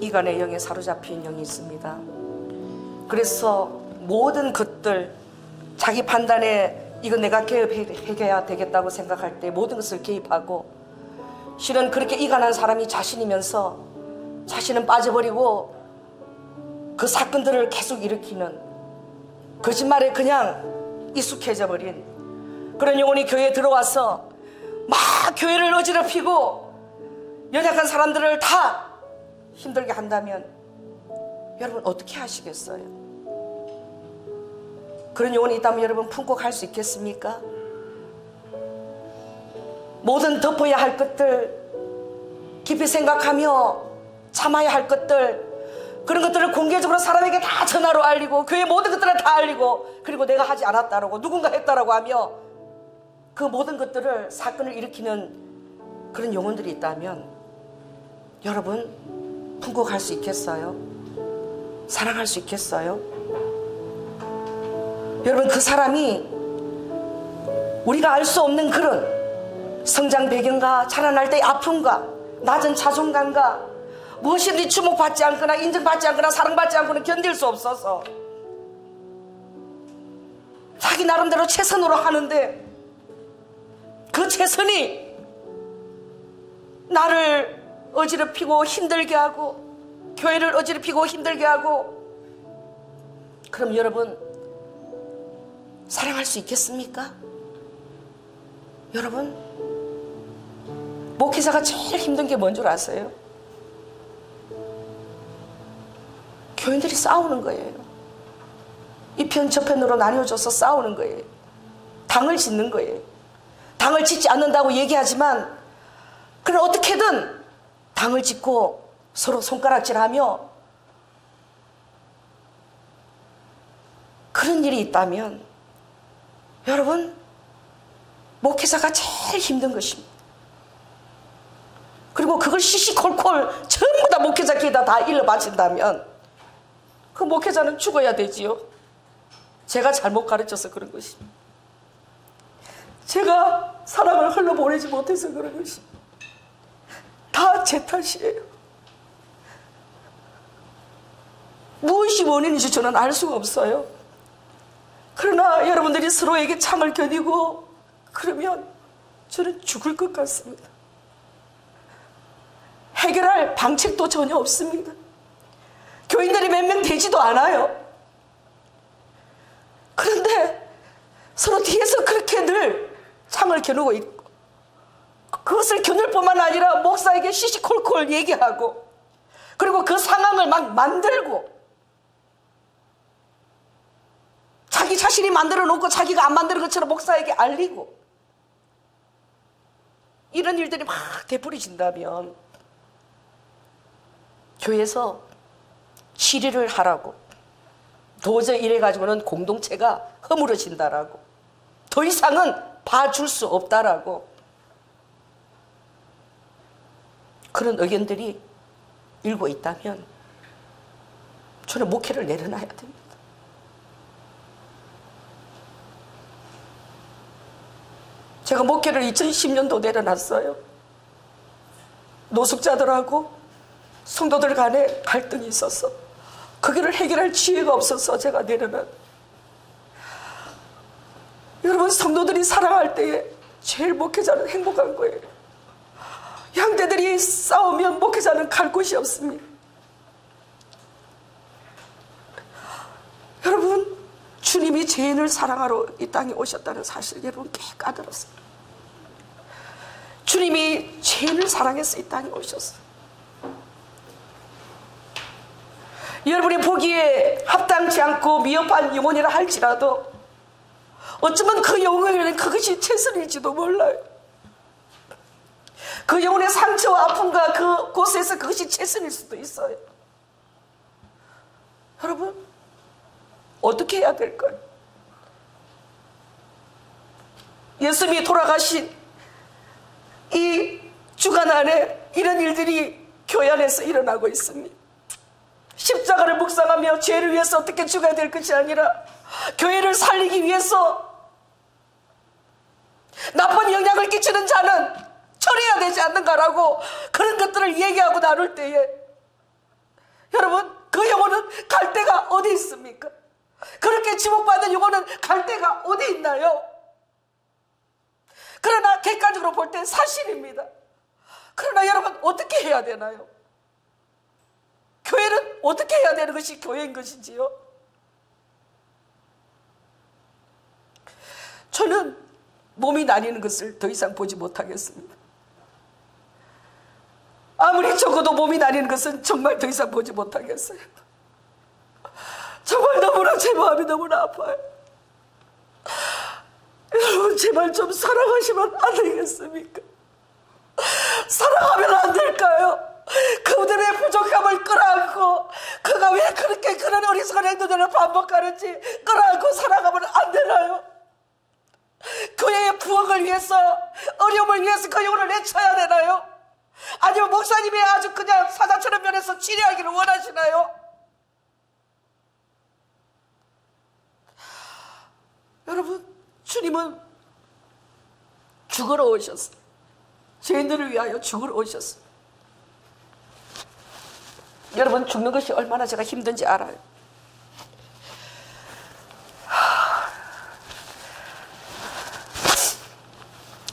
이간의 영에 사로잡힌 영이 있습니다. 그래서 모든 것들, 자기 판단에 이거 내가 개입해야 되겠다고 생각할 때 모든 것을 개입하고, 실은 그렇게 이간한 사람이 자신이면서 자신은 빠져버리고 그 사건들을 계속 일으키는, 거짓말에 그냥 익숙해져 버린 그런 영혼이 교회에 들어와서 막 교회를 어지럽히고 연약한 사람들을 다 힘들게 한다면 여러분 어떻게 하시겠어요? 그런 영혼이 있다면 여러분 품고 갈 수 있겠습니까? 모든 덮어야 할 것들, 깊이 생각하며 참아야 할 것들, 그런 것들을 공개적으로 사람에게 다 전화로 알리고 교회 모든 것들을 다 알리고, 그리고 내가 하지 않았다라고 누군가 했다라고 하며 그 모든 것들을, 사건을 일으키는 그런 영혼들이 있다면 여러분 품고 갈 수 있겠어요? 사랑할 수 있겠어요? 여러분, 그 사람이 우리가 알 수 없는 그런 성장 배경과 자라날 때의 아픔과 낮은 자존감과 무엇이든지 주목받지 않거나 인정받지 않거나 사랑받지 않고는 견딜 수 없어서 자기 나름대로 최선으로 하는데, 그 최선이 나를 어지럽히고 힘들게 하고 교회를 어지럽히고 힘들게 하고, 그럼 여러분 사랑할 수 있겠습니까? 여러분, 목회자가 제일 힘든 게 뭔 줄 아세요? 교인들이 싸우는 거예요. 이 편 저편으로 나뉘어져서 싸우는 거예요. 당을 짓는 거예요. 당을 짓지 않는다고 얘기하지만 그래 어떻게든 당을 짓고 서로 손가락질하며 그런 일이 있다면 여러분, 목회자가 제일 힘든 것입니다. 그리고 그걸 시시콜콜 전부 다 목회자 귀에다 다 일러 바친다면 그 목회자는 죽어야 되지요. 제가 잘못 가르쳐서 그런 것입니다. 제가 사랑을 흘러보내지 못해서 그런 것입니다. 다 제 탓이에요. 무엇이 원인인지 저는 알 수가 없어요. 그러나 여러분들이 서로에게 창을 겨누고 그러면 저는 죽을 것 같습니다. 해결할 방책도 전혀 없습니다. 교인들이 몇 명 되지도 않아요. 그런데 서로 뒤에서 그렇게 늘 창을 겨누고 있고, 그것을 겨눌 뿐만 아니라 목사에게 시시콜콜 얘기하고, 그리고 그 상황을 막 만들고, 자기 자신이 만들어 놓고 자기가 안 만드는 것처럼 목사에게 알리고, 이런 일들이 막 되풀이진다면 교회에서 치리를 하라고, 도저히 이래가지고는 공동체가 허물어진다라고, 더 이상은 봐줄 수 없다라고, 그런 의견들이 일고 있다면 저는 목회를 내려놔야 됩니다. 제가 목회를 2010년도 내려놨어요. 노숙자들하고 성도들 간에 갈등이 있어서 그거를 해결할 지혜가 없어서 제가 내려놨. 여러분, 성도들이 사랑할 때에 제일 목회자는 행복한 거예요. 형제들이 싸우면 목회자는 갈 곳이 없습니다. 여러분, 주님이 죄인을 사랑하러 이 땅에 오셨다는 사실 여러분 꽤 까다롭습니다. 주님이 죄인을 사랑해서 이 땅에 오셨어요. 여러분이 보기에 합당치 않고 미흡한 영혼이라 할지라도 어쩌면 그 영혼에는 그것이 최선일지도 몰라요. 그 영혼의 상처와 아픔과 그곳에서 그것이 최선일 수도 있어요. 여러분, 어떻게 해야 될까요? 예수님이 돌아가신 이 주간 안에 이런 일들이 교회 안에서 일어나고 있습니다. 십자가를 묵상하며 죄를 위해서 어떻게 죽어야 될 것이 아니라 교회를 살리기 위해서 나쁜 영향을 끼치는 자는 처리해야 되지 않는가라고 그런 것들을 얘기하고 나눌 때에 여러분, 그 영혼은 갈 데가 어디 있습니까? 그렇게 지목받은 영혼은 갈 데가 어디 있나요? 그러나 객관적으로 볼 때 사실입니다. 그러나 여러분, 어떻게 해야 되나요? 교회는 어떻게 해야 되는 것이 교회인 것인지요? 저는 몸이 나뉘는 것을 더 이상 보지 못하겠습니다. 아무리 적어도 몸이 나뉘는 것은 정말 더 이상 보지 못하겠어요. 정말 너무나 제 마음이 너무나 아파요. 여러분, 제발 좀 사랑하시면 안 되겠습니까? 사랑하면 안 될까요? 그들의 부족함을 끌어안고 그가 왜 그렇게 그런 어리석은 행동들을 반복하는지 끌어안고 살아가면 안 되나요? 교회의 부흥을 위해서, 어려움을 위해서 그 영혼을 내쳐야 되나요? 아니면 목사님이 아주 그냥 사자처럼 변해서 치료하기를 원하시나요? 여러분, 주님은 죽으러 오셨어요. 죄인들을 위하여 죽으러 오셨어요. 여러분, 죽는 것이 얼마나 제가 힘든지 알아요.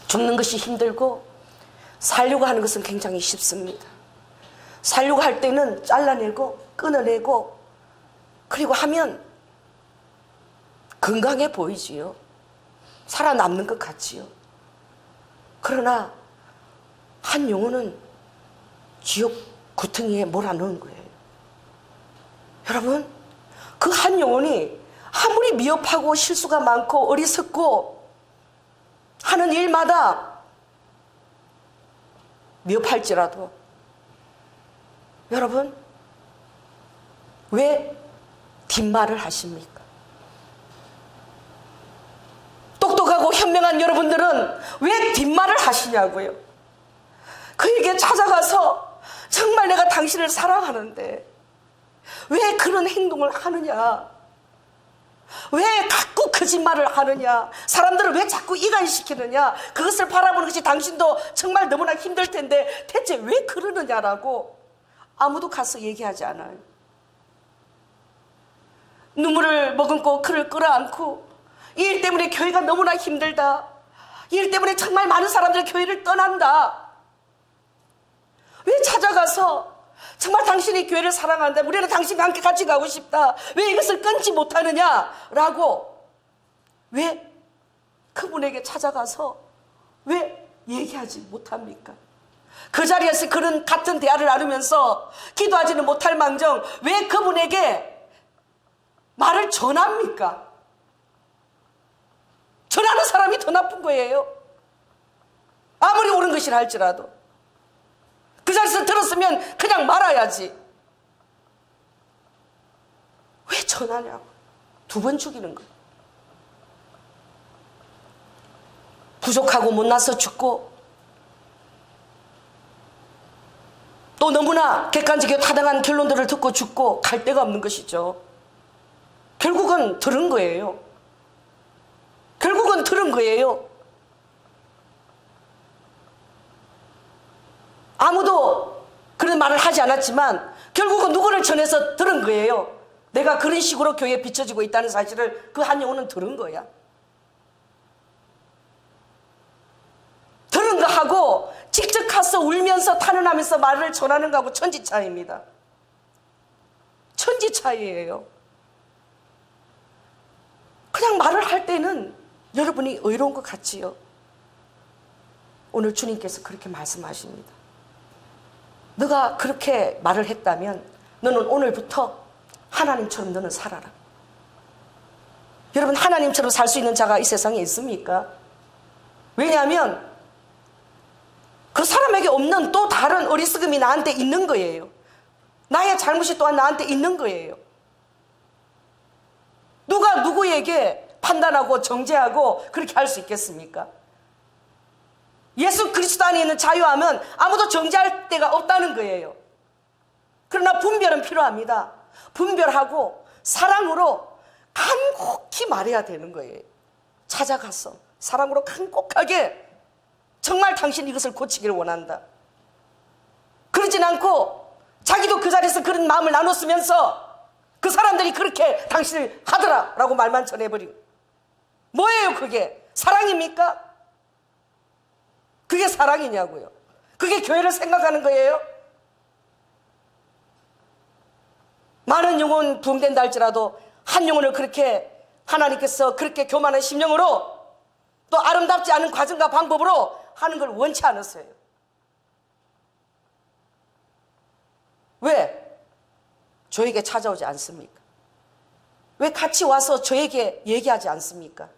죽는 것이 힘들고 살려고 하는 것은 굉장히 쉽습니다. 살려고 할 때는 잘라내고 끊어내고 그리고 하면 건강해 보이지요. 살아남는 것 같지요. 그러나 한 영혼은 지옥 구덩이에 몰아넣은 거예요. 여러분, 그 한 영혼이 아무리 미흡하고 실수가 많고 어리석고 하는 일마다 미흡할지라도 여러분, 왜 뒷말을 하십니까? 똑똑하고 현명한 여러분들은 왜 뒷말을 하시냐고요? 그에게 찾아가서 정말 내가 당신을 사랑하는데 왜 그런 행동을 하느냐? 왜 자꾸 거짓말을 하느냐? 사람들을 왜 자꾸 이간시키느냐? 그것을 바라보는 것이 당신도 정말 너무나 힘들 텐데 대체 왜 그러느냐라고 아무도 가서 얘기하지 않아요. 눈물을 머금고 그를 끌어안고 이 일 때문에 교회가 너무나 힘들다. 이 일 때문에 정말 많은 사람들이 교회를 떠난다. 왜 찾아가서 정말 당신이 교회를 사랑한다. 우리는 당신과 함께 같이 가고 싶다. 왜 이것을 끊지 못하느냐라고 왜 그분에게 찾아가서 왜 얘기하지 못합니까? 그 자리에서 그런 같은 대화를 나누면서 기도하지는 못할 망정 왜 그분에게 말을 전합니까? 전하는 사람이 더 나쁜 거예요. 아무리 옳은 것이라 할지라도 그 자리에서 들었으면 그냥 말아야지. 왜 전하냐고. 2번 죽이는 거예요. 부족하고 못나서 죽고 또 너무나 객관적이고 타당한 결론들을 듣고 죽고 갈 데가 없는 것이죠. 결국은 들은 거예요. 결국은 들은 거예요. 아무도 그런 말을 하지 않았지만 결국은 누구를 전해서 들은 거예요. 내가 그런 식으로 교회에 비춰지고 있다는 사실을 그 한 영혼은 들은 거야. 들은 거하고 직접 가서 울면서 탄원하면서 말을 전하는 거하고 천지 차이입니다. 천지 차이예요. 그냥 말을 할 때는 여러분이 의로운 것 같지요. 오늘 주님께서 그렇게 말씀하십니다. 너가 그렇게 말을 했다면 너는 오늘부터 하나님처럼 너는 살아라. 여러분, 하나님처럼 살 수 있는 자가 이 세상에 있습니까? 왜냐하면 그 사람에게 없는 또 다른 어리석음이 나한테 있는 거예요. 나의 잘못이 또한 나한테 있는 거예요. 누가 누구에게 판단하고 정죄하고 그렇게 할 수 있겠습니까? 예수 그리스도 안에 있는 자유함은 아무도 정죄할 데가 없다는 거예요. 그러나 분별은 필요합니다. 분별하고 사랑으로 간곡히 말해야 되는 거예요. 찾아가서 사랑으로 간곡하게 정말 당신이 이것을 고치기를 원한다. 그러진 않고 자기도 그 자리에서 그런 마음을 나눴으면서 그 사람들이 그렇게 당신을 하더라 라고 말만 전해버리고 뭐예요 그게? 사랑입니까? 그게 사랑이냐고요. 그게 교회를 생각하는 거예요? 많은 영혼 부흥된다 할지라도 한 영혼을 그렇게 하나님께서 그렇게 교만한 심령으로 또 아름답지 않은 과정과 방법으로 하는 걸 원치 않았어요. 왜? 저에게 찾아오지 않습니까? 왜 같이 와서 저에게 얘기하지 않습니까?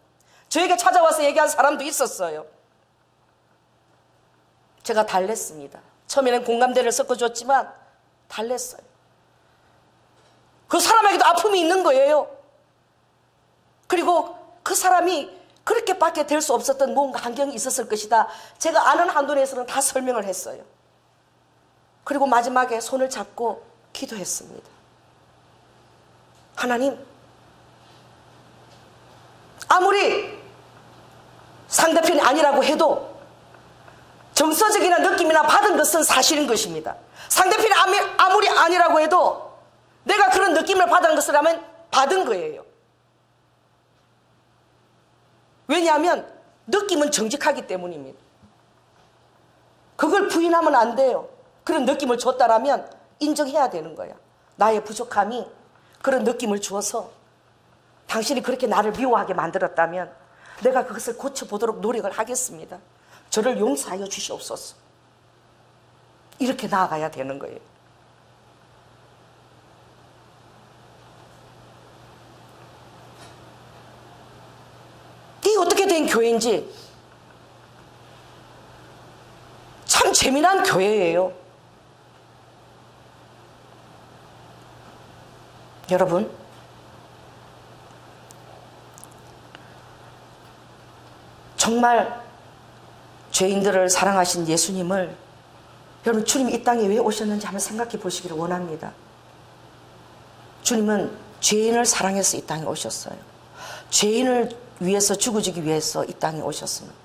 저에게 찾아와서 얘기한 사람도 있었어요. 제가 달랬습니다. 처음에는 공감대를 섞어줬지만 달랬어요. 그 사람에게도 아픔이 있는 거예요. 그리고 그 사람이 그렇게밖에 될 수 없었던 뭔가 환경이 있었을 것이다. 제가 아는 한도 내에서는 다 설명을 했어요. 그리고 마지막에 손을 잡고 기도했습니다. 하나님, 아무리 상대편이 아니라고 해도 정서적이나 느낌이나 받은 것은 사실인 것입니다. 상대편이 아무리 아니라고 해도 내가 그런 느낌을 받은 것을 하면 받은 거예요. 왜냐하면 느낌은 정직하기 때문입니다. 그걸 부인하면 안 돼요. 그런 느낌을 줬다라면 인정해야 되는 거야. 나의 부족함이 그런 느낌을 주어서 당신이 그렇게 나를 미워하게 만들었다면 내가 그것을 고쳐보도록 노력을 하겠습니다. 저를 용서하여 주시옵소서. 이렇게 나아가야 되는 거예요. 이게 어떻게 된 교회인지 참 재미난 교회예요. 여러분, 정말 죄인들을 사랑하신 예수님을 여러분, 주님이 이 땅에 왜 오셨는지 한번 생각해 보시기를 원합니다. 주님은 죄인을 사랑해서 이 땅에 오셨어요. 죄인을 위해서 죽어주기 위해서 이 땅에 오셨습니다.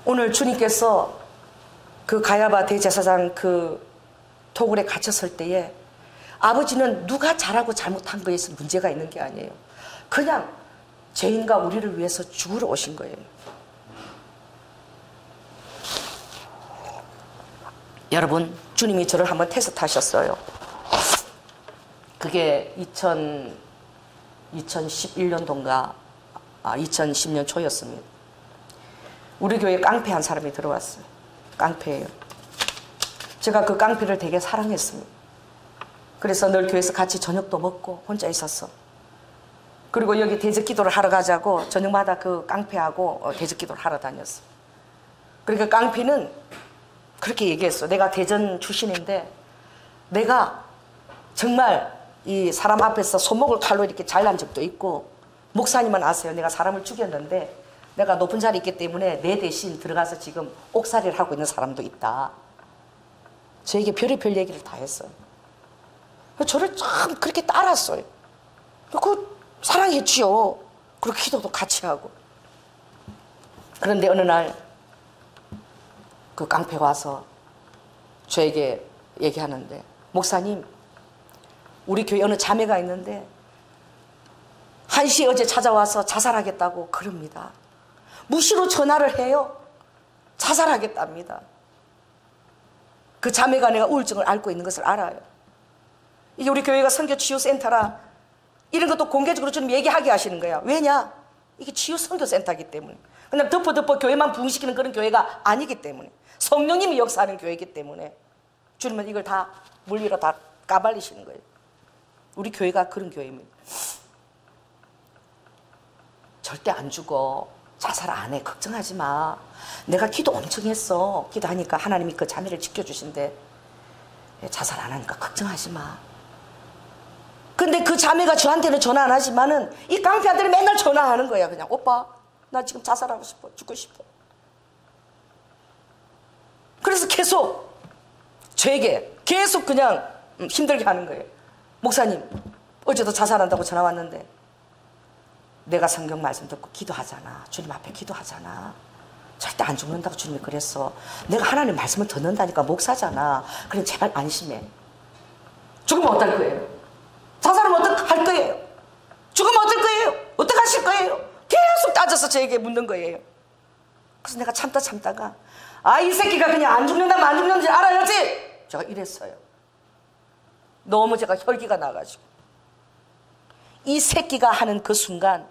오늘 주님께서 그 가야바 대제사장 그 토굴에 갇혔을 때에 아버지는 누가 잘하고 잘못한 거에서 문제가 있는 게 아니에요. 그냥 죄인과 우리를 위해서 죽으러 오신 거예요. 여러분, 주님이 저를 한번 테스트하셨어요. 그게 2011년도인가 2010년 초였습니다. 우리 교회에 깡패 한 사람이 들어왔어요. 깡패예요. 제가 그 깡패를 되게 사랑했습니다. 그래서 늘 교회에서 같이 저녁도 먹고 혼자 있었어. 그리고 여기 대적기도를 하러 가자고 저녁마다 그 깡패하고 대적기도를 하러 다녔어. 그러니까 깡패는 그렇게 얘기했어. 내가 대전 출신인데 내가 정말 이 사람 앞에서 손목을 칼로 이렇게 잘난 적도 있고, 목사님은 아세요. 내가 사람을 죽였는데 내가 높은 자리에 있기 때문에 내 대신 들어가서 지금 옥살이를 하고 있는 사람도 있다. 저에게 별의별 얘기를 다 했어요. 저를 참 그렇게 따랐어요. 그 사랑했지요. 그리고 기도도 같이 하고. 그런데 어느 날 그 깡패가 와서 저에게 얘기하는데, 목사님, 우리 교회 어느 자매가 있는데 1시에 어제 찾아와서 자살하겠다고 그럽니다. 무시로 전화를 해요. 자살하겠답니다. 그 자매가 내가 우울증을 앓고 있는 것을 알아요. 이게 우리 교회가 선교치유센터라 이런 것도 공개적으로 좀 얘기하게 하시는 거야. 왜냐? 이게 치유선교센터이기 때문에. 그냥 덮어 교회만 부흥시키는 그런 교회가 아니기 때문에, 성령님이 역사하는 교회이기 때문에 주님은 이걸 다 물리로 다 까발리시는 거예요. 우리 교회가 그런 교회입니다. 절대 안 죽어. 자살 안 해. 걱정하지 마. 내가 기도 엄청 했어. 기도하니까 하나님이 그 자매를 지켜주신대. 자살 안 하니까 걱정하지 마. 근데 그 자매가 저한테는 전화 안 하지만은 이 깡패한테는 맨날 전화하는 거야. 그냥 오빠, 나 지금 자살하고 싶어. 죽고 싶어. 그래서 계속 저에게 계속 그냥 힘들게 하는 거예요. 목사님, 어제도 자살한다고 전화 왔는데 내가 성경 말씀 듣고 기도하잖아. 주님 앞에 기도하잖아. 절대 안 죽는다고 주님이 그랬어. 내가 하나님 말씀을 듣는다니까 목사잖아. 그럼 제발 안심해. 죽으면 어떨 거예요? 자살하면 어떡할 거예요? 죽으면 어떨 거예요? 어떡하실 거예요? 계속 따져서 저에게 묻는 거예요. 그래서 내가 참다가 이 새끼가 그냥 안 죽는다면 안 죽는지 알아야지. 제가 이랬어요. 너무 제가 혈기가 나가지고. 이 새끼가 하는 그 순간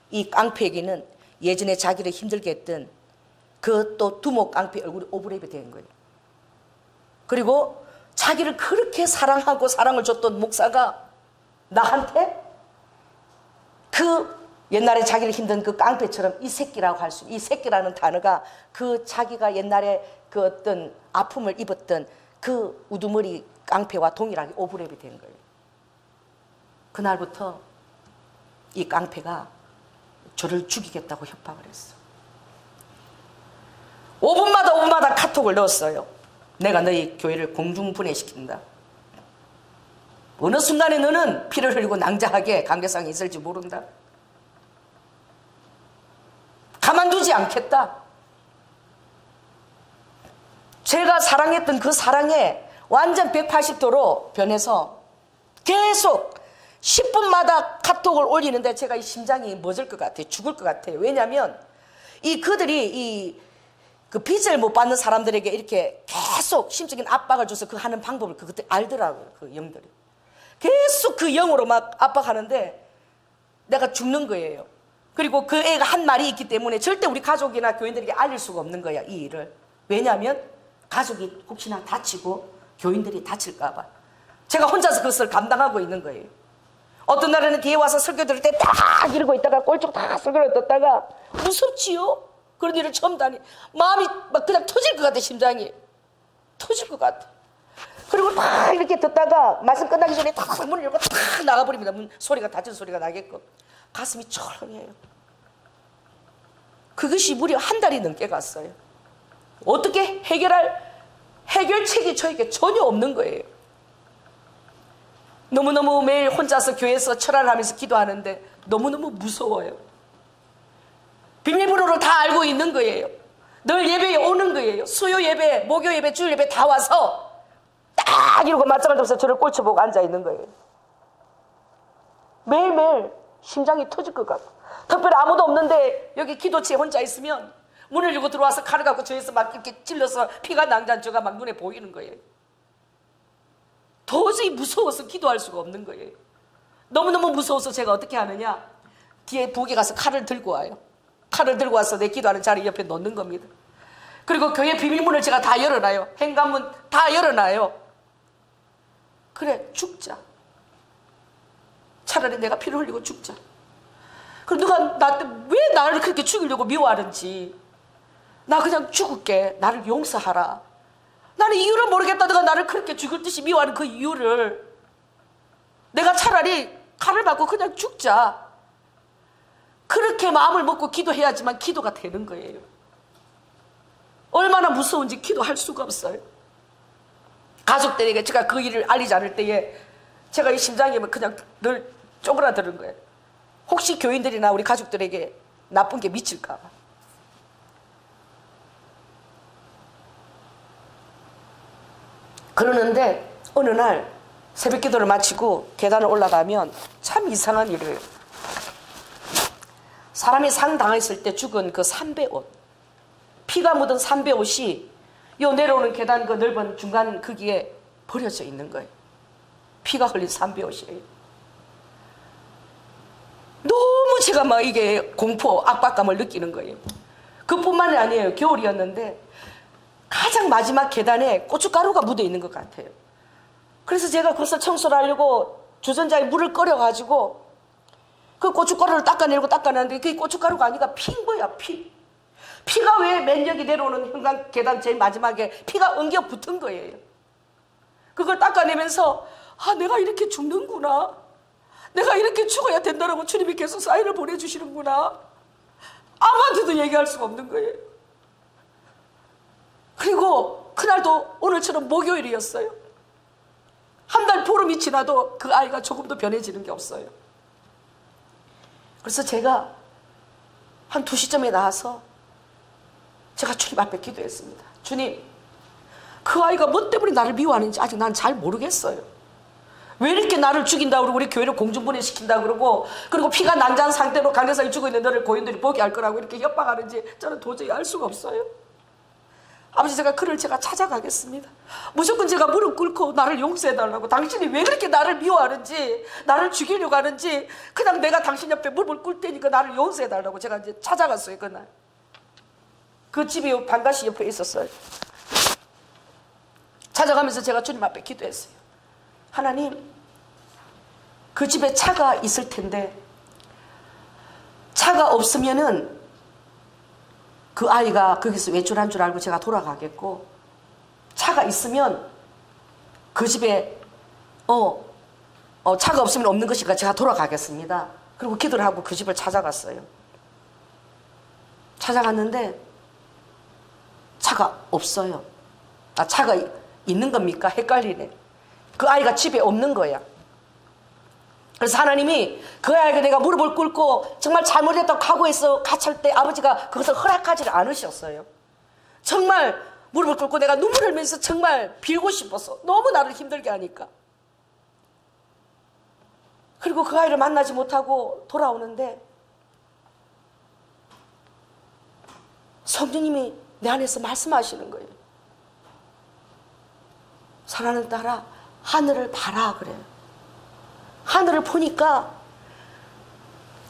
이 깡패에게는 예전에 자기를 힘들게 했던 그 또 두목 깡패 얼굴이 오브레이브 된 거예요. 그리고 자기를 그렇게 사랑하고 사랑을 줬던 목사가 나한테 그 옛날에 자기를 힘든 그 깡패처럼 이 새끼라고 할 수, 이 새끼라는 단어가 그 자기가 옛날에 그 어떤 아픔을 입었던 그 우두머리 깡패와 동일하게 오브랩이 된 거예요. 그날부터 이 깡패가 저를 죽이겠다고 협박을 했어. 5분마다 카톡을 넣었어요. 내가 너희 교회를 공중분해시킨다. 어느 순간에 너는 피를 흘리고 낭자하게 관계성이 있을지 모른다. 가만두지 않겠다. 제가 사랑했던 그 사랑에 완전 180도로 변해서 계속 10분마다 카톡을 올리는데 제가 이 심장이 멎을 것 같아요. 죽을 것 같아요. 왜냐하면 그들이 그 빚을 못 받는 사람들에게 이렇게 계속 심적인 압박을 줘서 그 하는 방법을 그것들 알더라고요. 그 영들이. 계속 그 영으로 막 압박하는데 내가 죽는 거예요. 그리고 그 애가 한 말이 있기 때문에 절대 우리 가족이나 교인들에게 알릴 수가 없는 거야, 이 일을. 왜냐하면 가족이 혹시나 다치고 교인들이 다칠까 봐. 제가 혼자서 그것을 감당하고 있는 거예요. 어떤 날에는 뒤에 와서 설교 들을 때 딱 이러고 있다가 꼴쪽 다 설교를 듣다가 무섭지요? 그런 일을 처음 다니. 마음이 막 그냥 터질 것 같아, 심장이. 터질 것 같아. 그리고 딱 이렇게 듣다가 말씀 끝나기 전에 딱 문을 열고 딱 나가버립니다. 문 소리가 닫힌 소리가 나게끔. 가슴이 철렁해요. 그것이 무려 한 달이 넘게 갔어요. 어떻게 해결책이 저에게 전혀 없는 거예요. 너무너무 매일 혼자서 교회에서 철학을 하면서 기도하는데 너무너무 무서워요. 비밀번호를 다 알고 있는 거예요. 늘 예배에 오는 거예요. 수요 예배, 목요 예배, 주일 예배 다 와서 딱 이러고 맞짱을 들면서 저를 꼴쳐보고 앉아있는 거예요. 매일매일 심장이 터질 것 같고, 특별히 아무도 없는데 여기 기도치에 혼자 있으면 문을 열고 들어와서 칼을 갖고 저에서 막 이렇게 찔러서 피가 낭자한저가 막 눈에 보이는 거예요. 도저히 무서워서 기도할 수가 없는 거예요. 너무너무 무서워서 제가 어떻게 하느냐, 뒤에 부엌에 가서 칼을 들고 와요. 칼을 들고 와서 내 기도하는 자리 옆에 놓는 겁니다. 그리고 교회 비밀문을 제가 다 열어놔요. 현관문 다 열어놔요. 그래, 죽자. 차라리 내가 피를 흘리고 죽자. 그럼 누가 나한테 왜 나를 그렇게 죽이려고 미워하는지, 나 그냥 죽을게, 나를 용서하라. 나는 이유를 모르겠다. 너가 나를 그렇게 죽을 듯이 미워하는 그 이유를, 내가 차라리 칼을 받고 그냥 죽자. 그렇게 마음을 먹고 기도해야지만 기도가 되는 거예요. 얼마나 무서운지 기도할 수가 없어요. 가족들에게 제가 그 일을 알리지 않을 때에 제가 이 심장이 그냥 늘 쪼그라드는 거예요. 혹시 교인들이나 우리 가족들에게 나쁜 게 미칠까 봐. 그러는데 어느 날 새벽 기도를 마치고 계단을 올라가면 참 이상한 일을 해요. 사람이 상당했을 때 죽은 그 삼배옷, 피가 묻은 삼배옷이 요 내려오는 계단 그 넓은 중간 거기에 버려져 있는 거예요. 피가 흘린 삼배옷이에요. 너무 제가 막 이게 공포, 압박감을 느끼는 거예요. 그뿐만이 아니에요. 겨울이었는데 가장 마지막 계단에 고춧가루가 묻어 있는 것 같아요. 그래서 제가 거기서 청소를 하려고 주전자에 물을 끓여가지고 그 고춧가루를 닦아내고 닦아내는데 그게 고춧가루가 아니라 피인 거야, 피. 피가 왜 맨역이 내려오는 현관 계단 제일 마지막에 피가 엉겨 붙은 거예요. 그걸 닦아내면서 아, 내가 이렇게 죽는구나. 내가 이렇게 죽어야 된다라고 주님이 계속 사인을 보내주시는구나. 아무한테도 얘기할 수가 없는 거예요. 그리고 그날도 오늘처럼 목요일이었어요. 한 달 보름이 지나도 그 아이가 조금도 변해지는 게 없어요. 그래서 제가 한 2시쯤에 나와서 제가 주님 앞에 기도했습니다. 주님, 그 아이가 뭐 때문에 나를 미워하는지 아직 난 잘 모르겠어요. 왜 이렇게 나를 죽인다고 그러고 우리 교회를 공중분해시킨다고 그러고, 그리고 피가 난자한 상태로 강대상이 죽어 있는 너를 고인들이 보게 할 거라고 이렇게 협박하는지 저는 도저히 알 수가 없어요. 아버지, 제가 그를 제가 찾아가겠습니다. 무조건 제가 무릎 꿇고 나를 용서해달라고, 당신이 왜 그렇게 나를 미워하는지, 나를 죽이려고 하는지, 그냥 내가 당신 옆에 무릎을 꿇을 테니까 나를 용서해달라고 제가 이제 찾아갔어요. 그날 그 집이 방가시 옆에 있었어요. 찾아가면서 제가 주님 앞에 기도했어요. 하나님, 그 집에 차가 있을 텐데 차가 없으면은 그 아이가 거기서 외출한 줄 알고 제가 돌아가겠고, 차가 있으면 그 집에 차가 없으면 없는 것이니까 제가 돌아가겠습니다. 그리고 기도를 하고 그 집을 찾아갔어요. 찾아갔는데 차가 없어요. 아, 차가 있는 겁니까? 헷갈리네. 그 아이가 집에 없는 거야. 그래서 하나님이 그 아이가 내가 무릎을 꿇고 정말 잘못했다고 각오해서 가찰 때 아버지가 그것을 허락하지를 않으셨어요. 정말 무릎을 꿇고 내가 눈물을 흘리면서 정말 빌고 싶어서, 너무 나를 힘들게 하니까. 그리고 그 아이를 만나지 못하고 돌아오는데 성령님이 내 안에서 말씀하시는 거예요. 사랑하는 딸아, 하늘을 봐라 그래요. 하늘을 보니까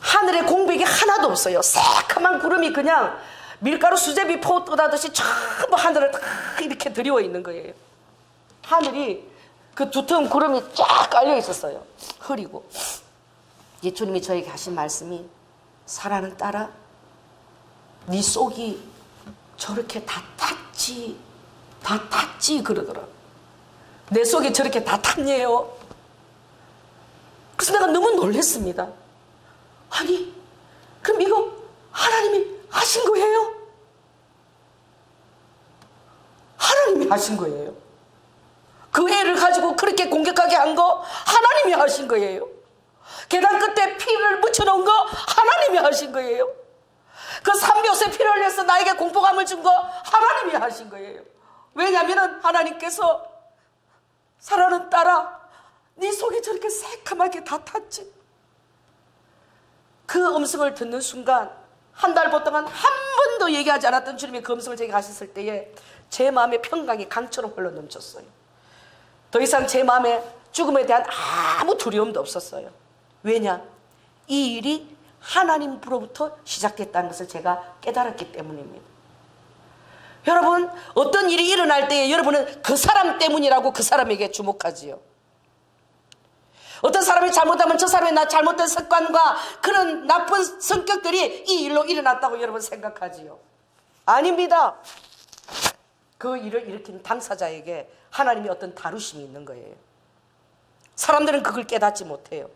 하늘에 공백이 하나도 없어요. 새카만 구름이 그냥 밀가루 수제비 포 떠다듯이 전부 하늘을 딱 이렇게 드리워 있는 거예요. 하늘이 그 두툼 구름이 쫙 깔려 있었어요. 흐리고. 예수님이 저에게 하신 말씀이, 사랑하는 딸아, 네 속이 저렇게 다 탔지, 다 탔지 그러더라. 내 속이 저렇게 다 탔네요. 그래서 내가 너무 놀랐습니다. 아니, 그럼 이거 하나님이 하신 거예요? 하나님이 하신 거예요. 그 애를 가지고 그렇게 공격하게 한 거 하나님이 하신 거예요. 계단 끝에 피를 묻혀놓은 거 하나님이 하신 거예요. 그 산벼에 피를 흘려서 나에게 공포감을 준 거 하나님이 하신 거예요. 왜냐하면 하나님께서 사랑하는 딸아, 네 속이 저렇게 새카맣게 다 탔지. 그 음성을 듣는 순간 한 달 동안 한 번도 얘기하지 않았던 주님의 그 음성을 제게 하셨을 때에 제 마음의 평강이 강처럼 흘러 넘쳤어요. 더 이상 제 마음에 죽음에 대한 아무 두려움도 없었어요. 왜냐? 이 일이 하나님으로부터 시작됐다는 것을 제가 깨달았기 때문입니다. 여러분, 어떤 일이 일어날 때에 여러분은 그 사람 때문이라고 그 사람에게 주목하지요. 어떤 사람이 잘못하면 저 사람의 잘못된 습관과 그런 나쁜 성격들이 이 일로 일어났다고 여러분 생각하지요. 아닙니다. 그 일을 일으킨 당사자에게 하나님이 어떤 다루심이 있는 거예요. 사람들은 그걸 깨닫지 못해요.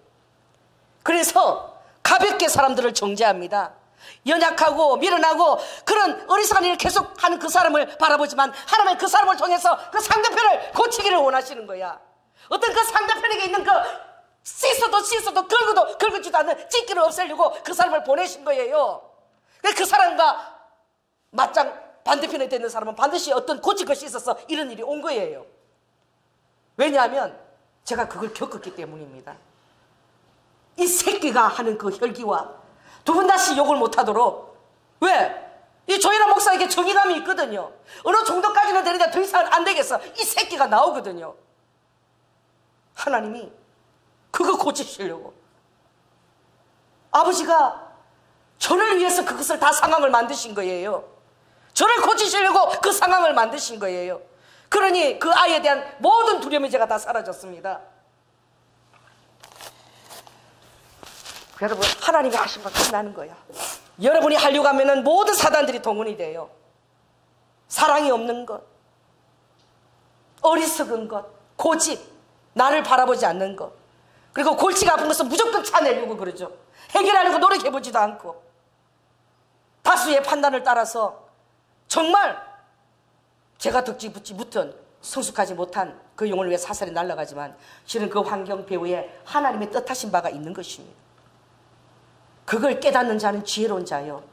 그래서 가볍게 사람들을 정죄합니다. 연약하고 미련하고 그런 어리석은 일을 계속 하는 그 사람을 바라보지만 하나님은 그 사람을 통해서 그 상대편을 고치기를 원하시는 거야. 어떤 그 상대편에게 있는 그 씻어도 긁어지도 않는 찢기를 없애려고 그 사람을 보내신 거예요. 그 사람과 맞짱 반대편에 있는 사람은 반드시 어떤 고칠 것이 있어서 이런 일이 온 거예요. 왜냐하면 제가 그걸 겪었기 때문입니다. 이 새끼가 하는 그 혈기와 두 번 다시 욕을 못하도록, 왜? 이 조일한 목사에게 정의감이 있거든요. 어느 정도까지는 되는데 더 이상은 안 되겠어. 이 새끼가 나오거든요. 하나님이 그거 고치시려고 아버지가 저를 위해서 그것을 다 상황을 만드신 거예요. 저를 고치시려고 그 상황을 만드신 거예요. 그러니 그 아이에 대한 모든 두려움이 제가 다 사라졌습니다. 여러분, 하나님이 하신 건 끝나는 거야. 여러분이 하려고 하면은 모든 사단들이 동원이 돼요. 사랑이 없는 것, 어리석은 것, 고집, 나를 바라보지 않는 것, 그리고 골치가 아픈 것은 무조건 차내려고 그러죠. 해결하려고 노력해보지도 않고 다수의 판단을 따라서 정말 제가 덕지 붙지 못한 성숙하지 못한 그 영혼을 위해 사살이 날아가지만 실은 그 환경 배후에 하나님의 뜻하신 바가 있는 것입니다. 그걸 깨닫는 자는 지혜로운 자요,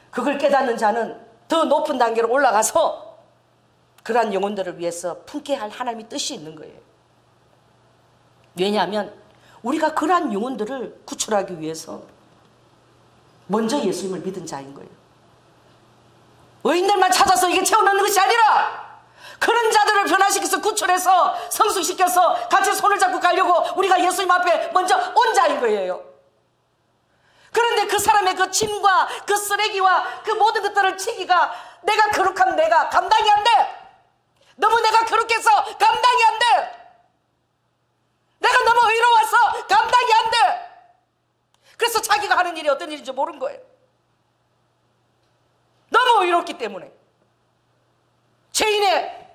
그걸 깨닫는 자는 더 높은 단계로 올라가서 그러한 영혼들을 위해서 품게 할 하나님의 뜻이 있는 거예요. 왜냐하면 우리가 그러한 영혼들을 구출하기 위해서 먼저 예수님을 믿은 자인 거예요. 의인들만 찾아서 이게 채워넣는 것이 아니라 그런 자들을 변화시켜서 구출해서 성숙시켜서 같이 손을 잡고 가려고 우리가 예수님 앞에 먼저 온 자인 거예요. 그런데 그 사람의 그 짐과 그 쓰레기와 그 모든 것들을 치기가, 내가 거룩하면 내가 감당이 안 돼. 너무 내가 거룩해서 감당이 안 돼. 내가 너무 의로워서 감당이 안 돼. 그래서 자기가 하는 일이 어떤 일인지 모르는 거예요. 너무 의롭기 때문에 죄인을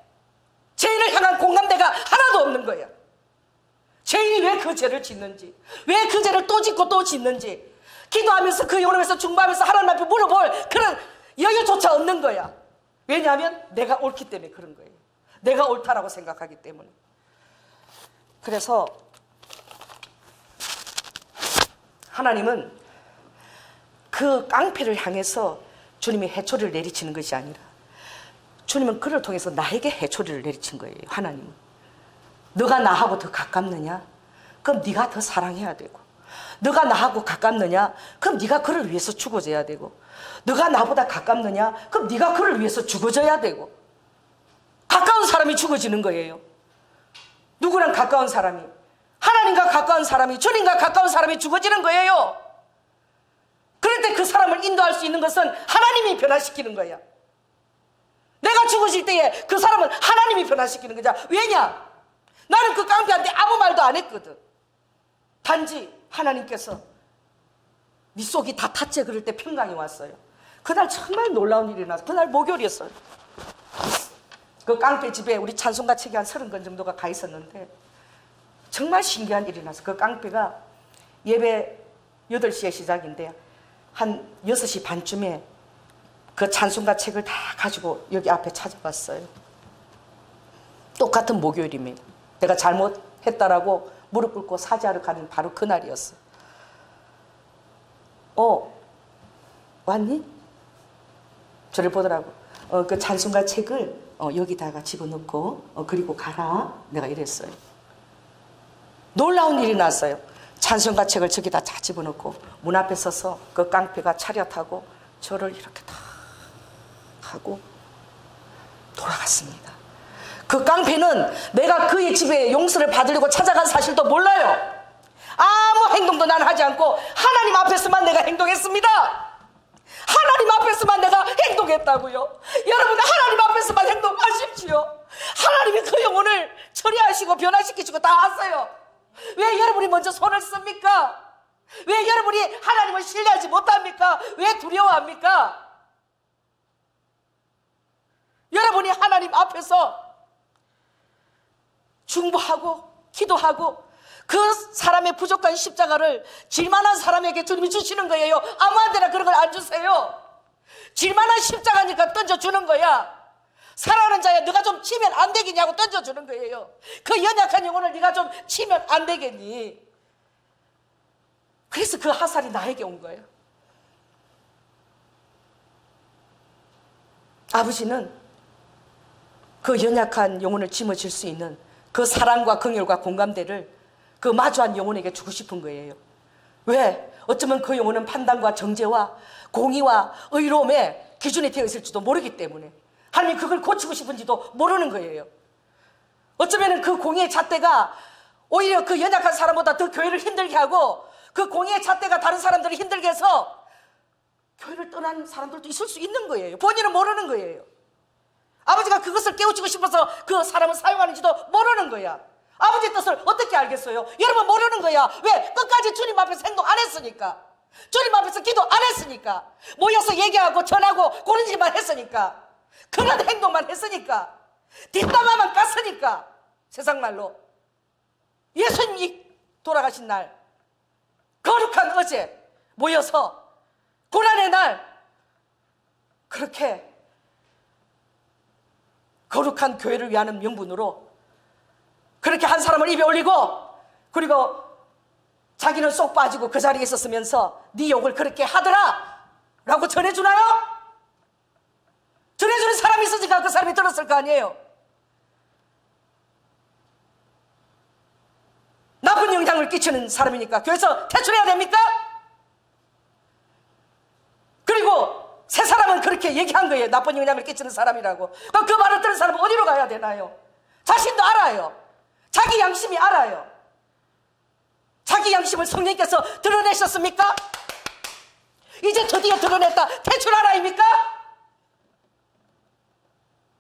향한 공감대가 하나도 없는 거예요. 죄인이 왜 그 죄를 짓는지, 왜 그 죄를 또 짓고 또 짓는지 기도하면서 그 영혼을 위해서 중보하면서 하나님 앞에 물어볼 그런 여유조차 없는 거야. 왜냐하면 내가 옳기 때문에 그런 거예요. 내가 옳다라고 생각하기 때문에. 그래서 하나님은 그 깡패를 향해서 주님이 해초리를 내리치는 것이 아니라 주님은 그를 통해서 나에게 해초리를 내리친 거예요. 하나님은 너가 나하고 더 가깝느냐? 그럼 네가 더 사랑해야 되고, 너가 나하고 가깝느냐? 그럼 네가 그를 위해서 죽어져야 되고, 너가 나보다 가깝느냐? 그럼 네가 그를 위해서 죽어져야 되고. 가까운 사람이 죽어지는 거예요. 누구랑 가까운 사람이? 하나님과 가까운 사람이, 주님과 가까운 사람이 죽어지는 거예요. 그럴 때 그 사람을 인도할 수 있는 것은 하나님이 변화시키는 거야. 내가 죽어질 때에 그 사람은 하나님이 변화시키는 거죠. 왜냐? 나는 그 깡패한테 아무 말도 안 했거든. 단지 하나님께서 네 속이 다 탔지 그럴 때 평강이 왔어요. 그날 정말 놀라운 일이 났어요. 그날 목요일이었어요. 그 깡패 집에 우리 찬송가 책이 한 30권 정도가 가 있었는데 정말 신기한 일이 났어요. 그 깡패가 예배 8시에 시작인데 한 6시 반쯤에 그 찬송가 책을 다 가지고 여기 앞에 찾아왔어요. 똑같은 목요일입니다. 내가 잘못했다라고 무릎 꿇고 사죄하러 가는 바로 그날이었어. 왔니? 저를 보더라고. 그 찬송가 책을 여기다가 집어넣고 그리고 가라. 내가 이랬어요. 놀라운 일이 났어요. 찬송가 책을 저기다 다 집어넣고 문 앞에 서서 그 깡패가 차렷하고 저를 이렇게 다 하고 돌아갔습니다. 그 깡패는 내가 그의 집에 용서를 받으려고 찾아간 사실도 몰라요. 아무 행동도 나는 하지 않고 하나님 앞에서만 내가 행동했습니다. 하나님 앞에서만 내가 행동했다고요. 여러분, 하나님 앞에서만 행동하십시오. 하나님이 그 영혼을 처리하시고 변화시키시고 다 하세요. 왜 여러분이 먼저 손을 씁니까? 왜 여러분이 하나님을 신뢰하지 못합니까? 왜 두려워합니까? 여러분이 하나님 앞에서 중보하고 기도하고 그 사람의 부족한 십자가를 질만한 사람에게 주님이 주시는 거예요. 아무한테나 그런 걸 안 주세요. 질만한 십자가니까 던져주는 거야. 사랑하는 자야, 네가 좀 치면 안 되겠냐고 던져주는 거예요. 그 연약한 영혼을 네가 좀 치면 안 되겠니? 그래서 그 화살이 나에게 온 거예요. 아버지는 그 연약한 영혼을 짊어질 수 있는 그 사랑과 긍휼과 공감대를 그 마주한 영혼에게 주고 싶은 거예요. 왜? 어쩌면 그 영혼은 판단과 정죄와 공의와 의로움의 기준이 되어 있을지도 모르기 때문에, 하나님이 그걸 고치고 싶은지도 모르는 거예요. 어쩌면 그 공의의 잣대가 오히려 그 연약한 사람보다 더 교회를 힘들게 하고, 그 공의의 잣대가 다른 사람들을 힘들게 해서 교회를 떠난 사람들도 있을 수 있는 거예요. 본인은 모르는 거예요. 아버지가 그것을 깨우치고 싶어서 그 사람을 사용하는지도 모르는 거야. 아버지의 뜻을 어떻게 알겠어요? 여러분, 모르는 거야. 왜? 끝까지 주님 앞에서 행동 안 했으니까. 주님 앞에서 기도 안 했으니까. 모여서 얘기하고 전하고 그런 일만 했으니까. 그런 행동만 했으니까. 뒷담화만 깠으니까. 세상 말로 예수님이 돌아가신 날, 거룩한 어제 모여서 고난의 날, 그렇게 거룩한 교회를 위하는 명분으로 그렇게 한 사람을 입에 올리고, 그리고 자기는 쏙 빠지고 그 자리에 있었으면서 네 욕을 그렇게 하더라 라고 전해주나요? 전해주는 사람이 있으니까 그 사람이 들었을 거 아니에요. 나쁜 영향을 끼치는 사람이니까 교회에서 퇴출해야 됩니까? 그리고 세 사람은 그렇게 얘기한 거예요. 나쁜 영향을 끼치는 사람이라고. 그럼 그 말을 들은 사람은 어디로 가야 되나요? 자신도 알아요. 자기 양심이 알아요. 자기 양심을 성령께서 드러내셨습니까? 이제 드디어 드러냈다. 퇴출하라입니까?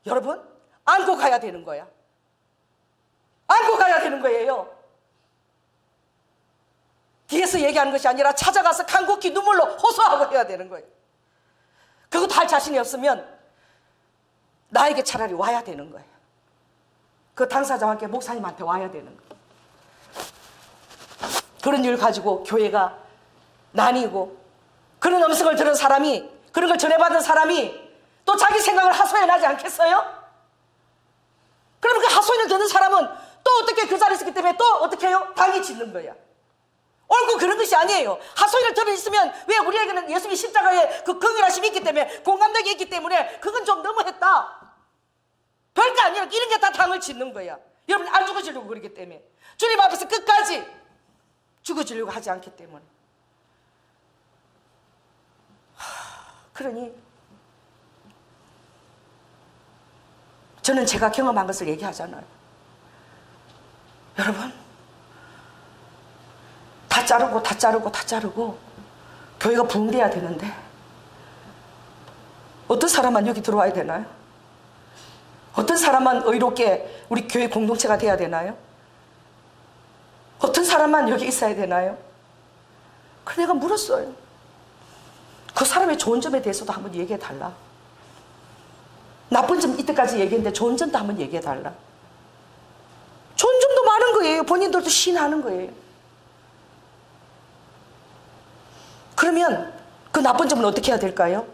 여러분, 안고 가야 되는 거야. 안고 가야 되는 거예요. 뒤에서 얘기하는 것이 아니라 찾아가서 간곡히 눈물로 호소하고 해야 되는 거예요. 그것도 할 자신이 없으면 나에게 차라리 와야 되는 거예요. 그 당사자와 함께 목사님한테 와야 되는 거예요. 그런 일을 가지고 교회가 나뉘고, 그런 음성을 들은 사람이, 그런 걸 전해받은 사람이 또 자기 생각을 하소연하지 않겠어요? 그러면 그 하소연을 듣는 사람은 또 어떻게 그 자리에 있기 때문에 또 어떻게 해요? 당이 짓는 거야. 옳고 그런 것이 아니에요. 하소연을 들어 있으면, 왜 우리에게는 예수님이 십자가에 그 긍휼하심이 있기 때문에, 공감대가 있기 때문에 그건 좀 너무했다. 별거 아니라 이런 게 다 당을 짓는 거야. 여러분, 안 죽어지려고 그러기 때문에. 주님 앞에서 끝까지 죽어지려고 하지 않기 때문에. 그러니 저는 제가 경험한 것을 얘기하잖아요. 여러분, 다 자르고 다 자르고 다 자르고 교회가 부흥돼야 되는데 어떤 사람만 여기 들어와야 되나요? 어떤 사람만 의롭게 우리 교회 공동체가 돼야 되나요? 어떤 사람만 여기 있어야 되나요? 그래서 내가 물었어요. 그 사람의 좋은 점에 대해서도 한번 얘기해 달라. 나쁜 점 이때까지 얘기했는데 좋은 점도 한번 얘기해 달라. 좋은 점도 많은 거예요. 본인들도 시인하는 거예요. 그러면 그 나쁜 점은 어떻게 해야 될까요?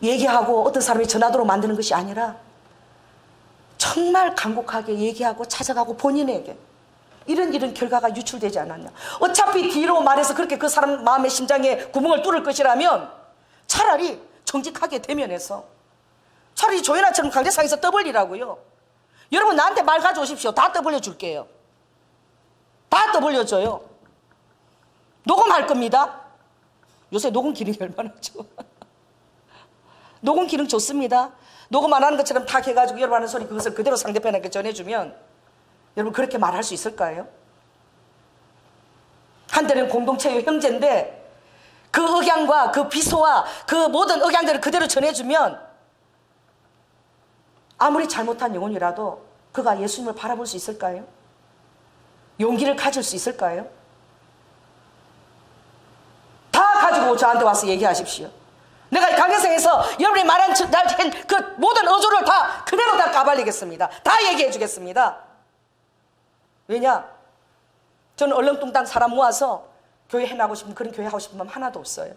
얘기하고 어떤 사람이 전하도록 만드는 것이 아니라 정말 간곡하게 얘기하고 찾아가고 본인에게 이런 결과가 유출되지 않았냐. 어차피 뒤로 말해서 그렇게 그 사람 마음의 심장에 구멍을 뚫을 것이라면 차라리 정직하게 대면해서 차라리 조연아처럼 강대상에서 떠벌리라고요. 여러분 나한테 말 가져오십시오. 다 떠벌려 줄게요. 다 떠벌려줘요. 녹음할 겁니다. 요새 녹음 기능이 얼마나 좋아. 녹음 기능 좋습니다. 녹음 안 하는 것처럼 탁 해가지고 여러분 하는 소리 그것을 그대로 상대편에게 전해주면 여러분 그렇게 말할 수 있을까요? 한때는 공동체의 형제인데 그 억양과 그 비소와 그 모든 억양들을 그대로 전해주면 아무리 잘못한 영혼이라도 그가 예수님을 바라볼 수 있을까요? 용기를 가질 수 있을까요? 다 가지고 저한테 와서 얘기하십시오. 내가 강대상에서 여러분이 말한 그 모든 어조를 다 그대로 다 까발리겠습니다. 다 얘기해 주겠습니다. 왜냐? 저는 얼렁뚱땅 사람 모아서 교회 해나가고 싶은 그런 교회 하고 싶은 마음 하나도 없어요.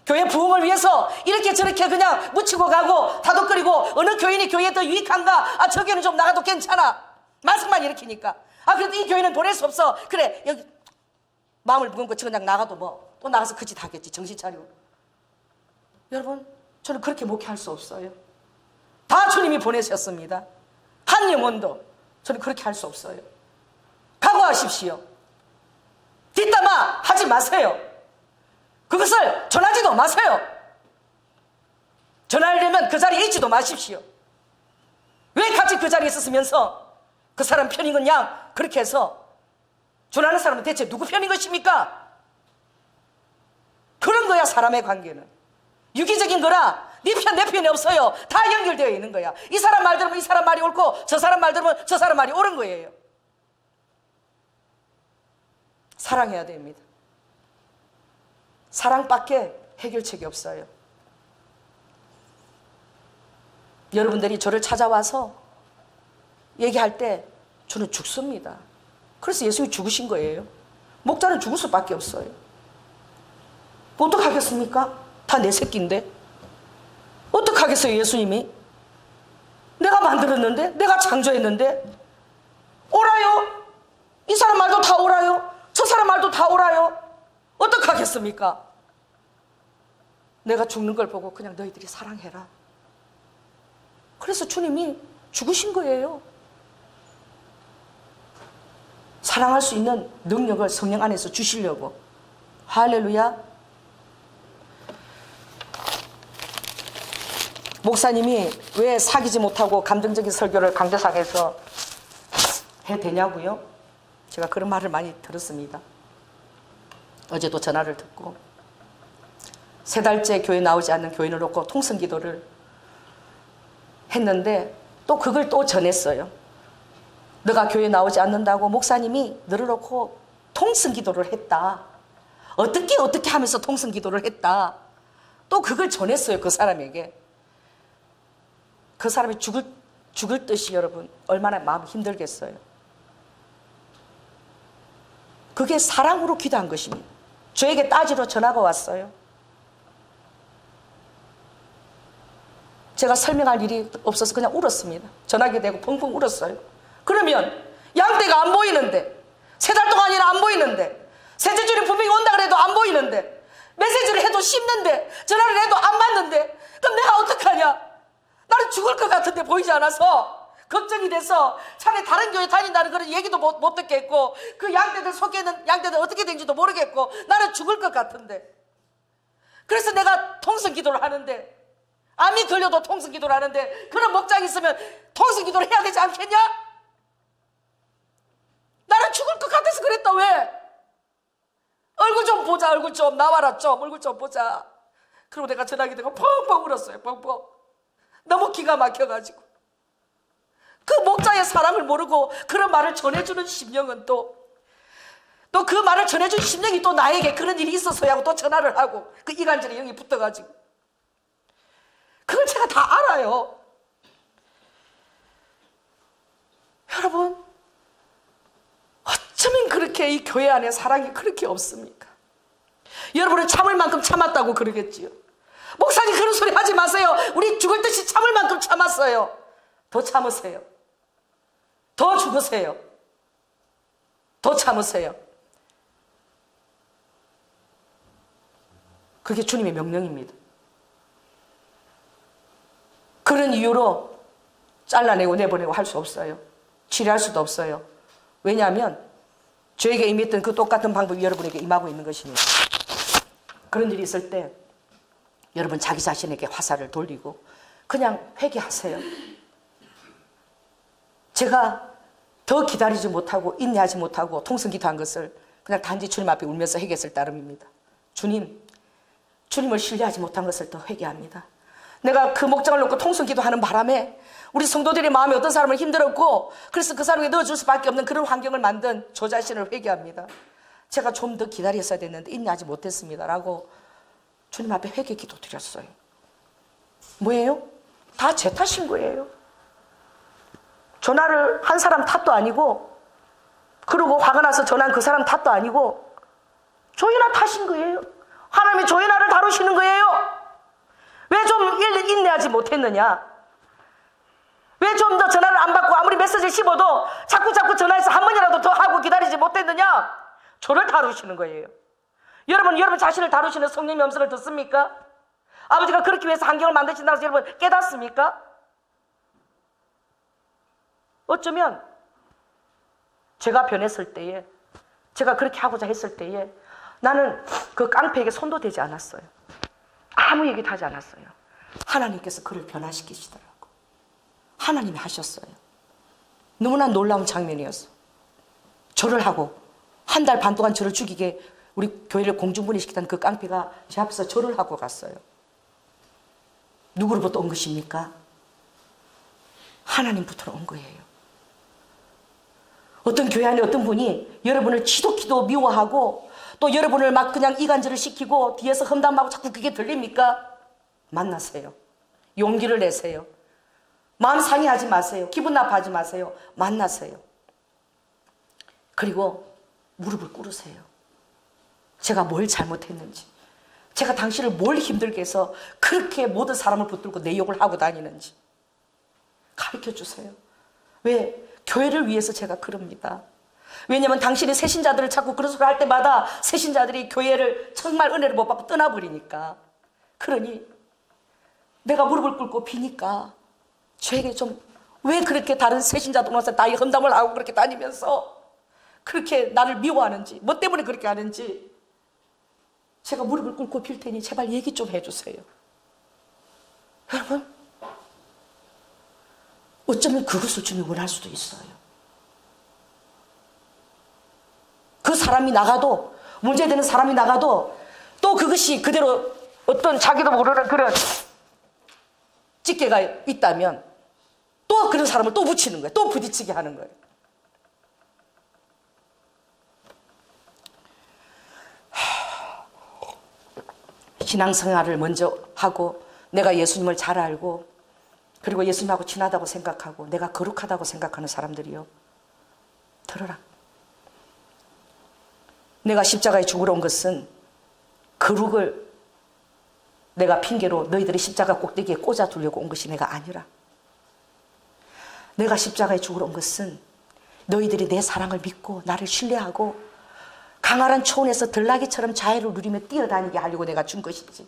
교회 부흥을 위해서 이렇게 저렇게 그냥 묻히고 가고 다독거리고 어느 교인이 교회에 더 유익한가? 아, 저 교회는 좀 나가도 괜찮아. 말씀만 일으키니까. 아, 그래도 이 교회는 보낼 수 없어. 그래, 여기 마음을 무겁고 저 그냥 나가도 뭐 또 나가서 그 짓 하겠지. 정신 차려. 여러분, 저는 그렇게 목회할 수 없어요. 다 주님이 보내셨습니다. 한 영혼도 저는 그렇게 할 수 없어요. 각오하십시오. 뒷담화 하지 마세요. 그것을 전하지도 마세요. 전하려면 그 자리에 있지도 마십시오. 왜 같이 그 자리에 있었으면서 그 사람 편인 건 양 그렇게 해서 전하는 사람은 대체 누구 편인 것입니까? 그런 거야. 사람의 관계는 유기적인 거라 네 편 내 편이 없어요. 다 연결되어 있는 거야. 이 사람 말 들으면 이 사람 말이 옳고 저 사람 말 들으면 저 사람 말이 옳은 거예요. 사랑해야 됩니다. 사랑밖에 해결책이 없어요. 여러분들이 저를 찾아와서 얘기할 때 저는 죽습니다. 그래서 예수님이 죽으신 거예요. 목자는 죽을 수밖에 없어요. 어떡하겠습니까? 다 내 새끼인데. 어떡하겠어요, 예수님이? 내가 만들었는데, 내가 창조했는데. 옳아요. 이 사람 말도 다 옳아요. 저 사람 말도 다 옳아요. 어떡하겠습니까? 내가 죽는 걸 보고 그냥 너희들이 사랑해라. 그래서 주님이 죽으신 거예요. 사랑할 수 있는 능력을 성령 안에서 주시려고. 할렐루야. 목사님이 왜 사귀지 못하고 감정적인 설교를 강대상에서 해대냐고요? 제가 그런 말을 많이 들었습니다. 어제도 전화를 듣고 3달째 교회 나오지 않는 교인을 놓고 통성기도를 했는데 또 그걸 또 전했어요. 너가 교회 나오지 않는다고 목사님이 너를 놓고 통성기도를 했다. 어떻게 하면서 통성기도를 했다. 또 그걸 전했어요. 그 사람에게. 그 사람이 죽을 듯이 여러분 얼마나 마음이 힘들겠어요. 그게 사랑으로 기도한 것입니다. 저에게 따지러 전화가 왔어요. 제가 설명할 일이 없어서 그냥 울었습니다. 전화기 대고 펑펑 울었어요. 그러면 양떼가 안 보이는데 3달 동안이나 안 보이는데 세제줄이 분명히 온다 그래도 안 보이는데 메시지를 해도 씹는데 전화를 해도 안 받는데 그럼 내가 어떡하냐? 나는 죽을 것 같은데 보이지 않아서 걱정이 돼서 차라리 다른 교회 다닌다는 그런 얘기도 못 듣겠고 그 양떼들 속에 있는 양떼들 어떻게 된지도 모르겠고 나는 죽을 것 같은데 그래서 내가 통성기도를 하는데 암이 걸려도 통성기도를 하는데 그런 목장이 있으면 통성기도를 해야 되지 않겠냐? 나는 죽을 것 같아서 그랬다. 왜? 얼굴 좀 보자. 얼굴 좀 나와라. 좀 얼굴 좀 보자. 그리고 내가 전화기 대고 펑펑 울었어요. 펑펑. 너무 기가 막혀가지고 그 목자의 사랑을 모르고 그런 말을 전해주는 심령은 또 그 말을 전해준 심령이 또 나에게 그런 일이 있어서야 하고 또 전화를 하고 그 이간질에 영이 붙어가지고 그걸 제가 다 알아요. 여러분 어쩌면 그렇게 이 교회 안에 사랑이 그렇게 없습니까? 여러분은 참을 만큼 참았다고 그러겠지요. 목사님 그런 소리 하지 마세요. 우리 죽을 듯이 참을 만큼 참았어요. 더 참으세요. 더 죽으세요. 더 참으세요. 그게 주님의 명령입니다. 그런 이유로 잘라내고 내보내고 할 수 없어요. 치료할 수도 없어요. 왜냐하면 저에게 임했던 그 똑같은 방법이 여러분에게 임하고 있는 것입니다. 그런 일이 있을 때 여러분 자기 자신에게 화살을 돌리고 그냥 회개하세요. 제가 더 기다리지 못하고 인내하지 못하고 통성기도한 것을 그냥 단지 주님 앞에 울면서 회개했을 따름입니다. 주님을 신뢰하지 못한 것을 더 회개합니다. 내가 그 목장을 놓고 통성기도하는 바람에 우리 성도들의 마음에 어떤 사람을 힘들었고 그래서 그 사람에게 넣어줄 수밖에 없는 그런 환경을 만든 저 자신을 회개합니다. 제가 좀 더 기다렸어야 됐는데 인내하지 못했습니다 라고 주님 앞에 회개 기도 드렸어요. 뭐예요? 다 제 탓인 거예요. 전화를 한 사람 탓도 아니고 그러고 화가 나서 전화한 그 사람 탓도 아니고 조이나 탓인 거예요. 하나님이 조이나를 다루시는 거예요. 왜 좀 인내하지 못했느냐? 왜 좀 더 전화를 안 받고 아무리 메시지를 씹어도 자꾸 전화해서 한 번이라도 더 하고 기다리지 못했느냐? 저를 다루시는 거예요. 여러분 자신을 다루시는 성령의 음성을 듣습니까? 아버지가 그렇게 위해서 환경을 만드신다고 해서 여러분 깨닫습니까? 어쩌면 제가 변했을 때에 제가 그렇게 하고자 했을 때에 나는 그 깡패에게 손도 대지 않았어요. 아무 얘기도 하지 않았어요. 하나님께서 그를 변화시키시더라고요. 하나님이 하셨어요. 너무나 놀라운 장면이었어요. 절을 하고 한 달 반 동안 저를 죽이게 우리 교회를 공중분해시키던 그 깡패가 제 앞에서 절을 하고 갔어요. 누구로부터 온 것입니까? 하나님부터 온 거예요. 어떤 교회 안에 어떤 분이 여러분을 지독히도 미워하고 또 여러분을 막 그냥 이간질을 시키고 뒤에서 험담하고 자꾸 그게 들립니까? 만나세요. 용기를 내세요. 마음 상해하지 마세요. 기분 나빠하지 마세요. 만나세요. 그리고 무릎을 꿇으세요. 제가 뭘 잘못했는지, 제가 당신을 뭘 힘들게 해서 그렇게 모든 사람을 붙들고 내 욕을 하고 다니는지 가르쳐 주세요. 왜? 교회를 위해서 제가 그럽니다. 왜냐하면 당신이 새신자들을 자꾸 그런 소리를 할 때마다 새신자들이 교회를 정말 은혜를 못 받고 떠나버리니까. 그러니 내가 무릎을 꿇고 비니까 저에게 좀 왜 그렇게 다른 새신자들 와서 나의 험담을 하고 그렇게 다니면서 그렇게 나를 미워하는지, 뭐 때문에 그렇게 하는지 제가 무릎을 꿇고 빌 테니 제발 얘기 좀 해주세요. 여러분, 어쩌면 그것을 주님이 원할 수도 있어요. 그 사람이 나가도, 문제되는 사람이 나가도 또 그것이 그대로 어떤 자기도 모르는 그런 찌개가 있다면 또 그런 사람을 또 붙이는 거예요. 또 부딪히게 하는 거예요. 신앙생활을 먼저 하고 내가 예수님을 잘 알고 그리고 예수님하고 친하다고 생각하고 내가 거룩하다고 생각하는 사람들이요, 들어라. 내가 십자가에 죽으러 온 것은 거룩을 내가 핑계로 너희들이 십자가 꼭대기에 꽂아 두려고 온 것이 내가 아니라, 내가 십자가에 죽으러 온 것은 너희들이 내 사랑을 믿고 나를 신뢰하고 강활한 초원에서 들나귀처럼 자유를 누리며 뛰어다니게 하려고 내가 준 것이지,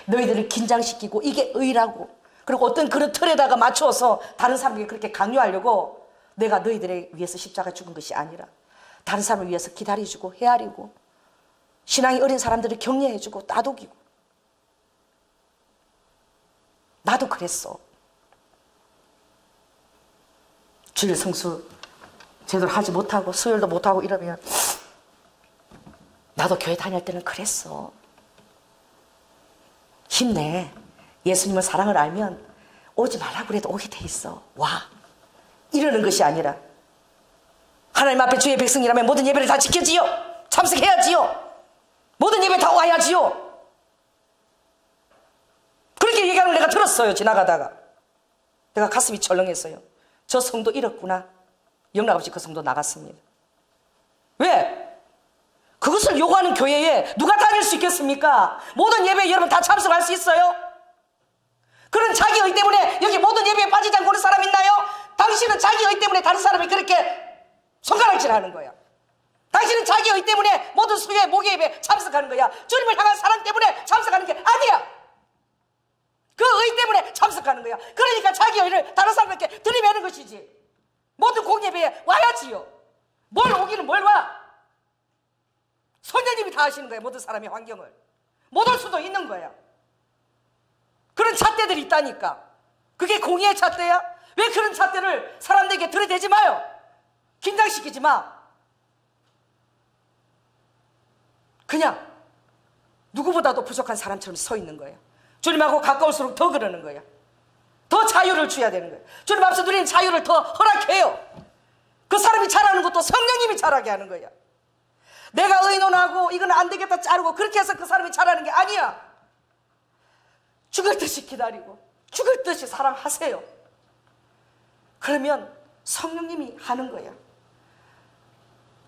너희들을 긴장시키고 이게 의라고 그리고 어떤 그런 틀에다가 맞춰서 다른 사람에게 그렇게 강요하려고 내가 너희들에 위해서 십자가에 죽은 것이 아니라 다른 사람을 위해서 기다려주고 헤아리고 신앙이 어린 사람들을 격려해주고 따독이고. 나도 그랬어. 주일 성수 제대로 하지 못하고 수요일도 못하고 이러면 나도 교회 다닐 때는 그랬어. 힘내. 예수님의 사랑을 알면 오지 말라고 그래도 오게 돼 있어. 와. 이러는 것이 아니라 하나님 앞에 주의 백성이라면 모든 예배를 다 지켜지요. 참석해야지요. 모든 예배 다 와야지요. 그렇게 얘기하는 걸 내가 들었어요. 지나가다가 내가 가슴이 철렁했어요. 저 성도 잃었구나. 영락없이 그 성도 나갔습니다. 왜? 그것을 요구하는 교회에 누가 다닐 수 있겠습니까? 모든 예배에 여러분 다 참석할 수 있어요? 그런 자기의 때문에 여기 모든 예배에 빠지지 않고 오는 사람 있나요? 당신은 자기 의 때문에 다른 사람이 그렇게 손가락질하는 거야. 당신은 자기 의 때문에 모든 수요에 모계에 참석하는 거야. 주님을 향한 사랑 때문에 참석하는 게 아니야. 그 의 때문에 참석하는 거야. 그러니까 자기 의를 다른 사람에게 들이매는 것이지. 모든 공예배에 와야지요. 뭘 오기는 뭘 와. 성령님이 다 하시는 거야. 모든 사람의 환경을. 못 올 수도 있는 거야. 그런 잣대들이 있다니까. 그게 공의의 잣대야? 왜 그런 잣대를 사람들에게 들이대지 마요. 긴장시키지 마. 그냥 누구보다도 부족한 사람처럼 서 있는 거야. 주님하고 가까울수록 더 그러는 거야. 더 자유를 줘야 되는 거야. 주님 앞에서 누리는 자유를 더 허락해요. 그 사람이 잘하는 것도 성령님이 잘하게 하는 거야. 내가 의논하고 이건 안 되겠다 자르고 그렇게 해서 그 사람이 잘하는 게 아니야. 죽을 듯이 기다리고 죽을 듯이 사랑하세요. 그러면 성령님이 하는 거야.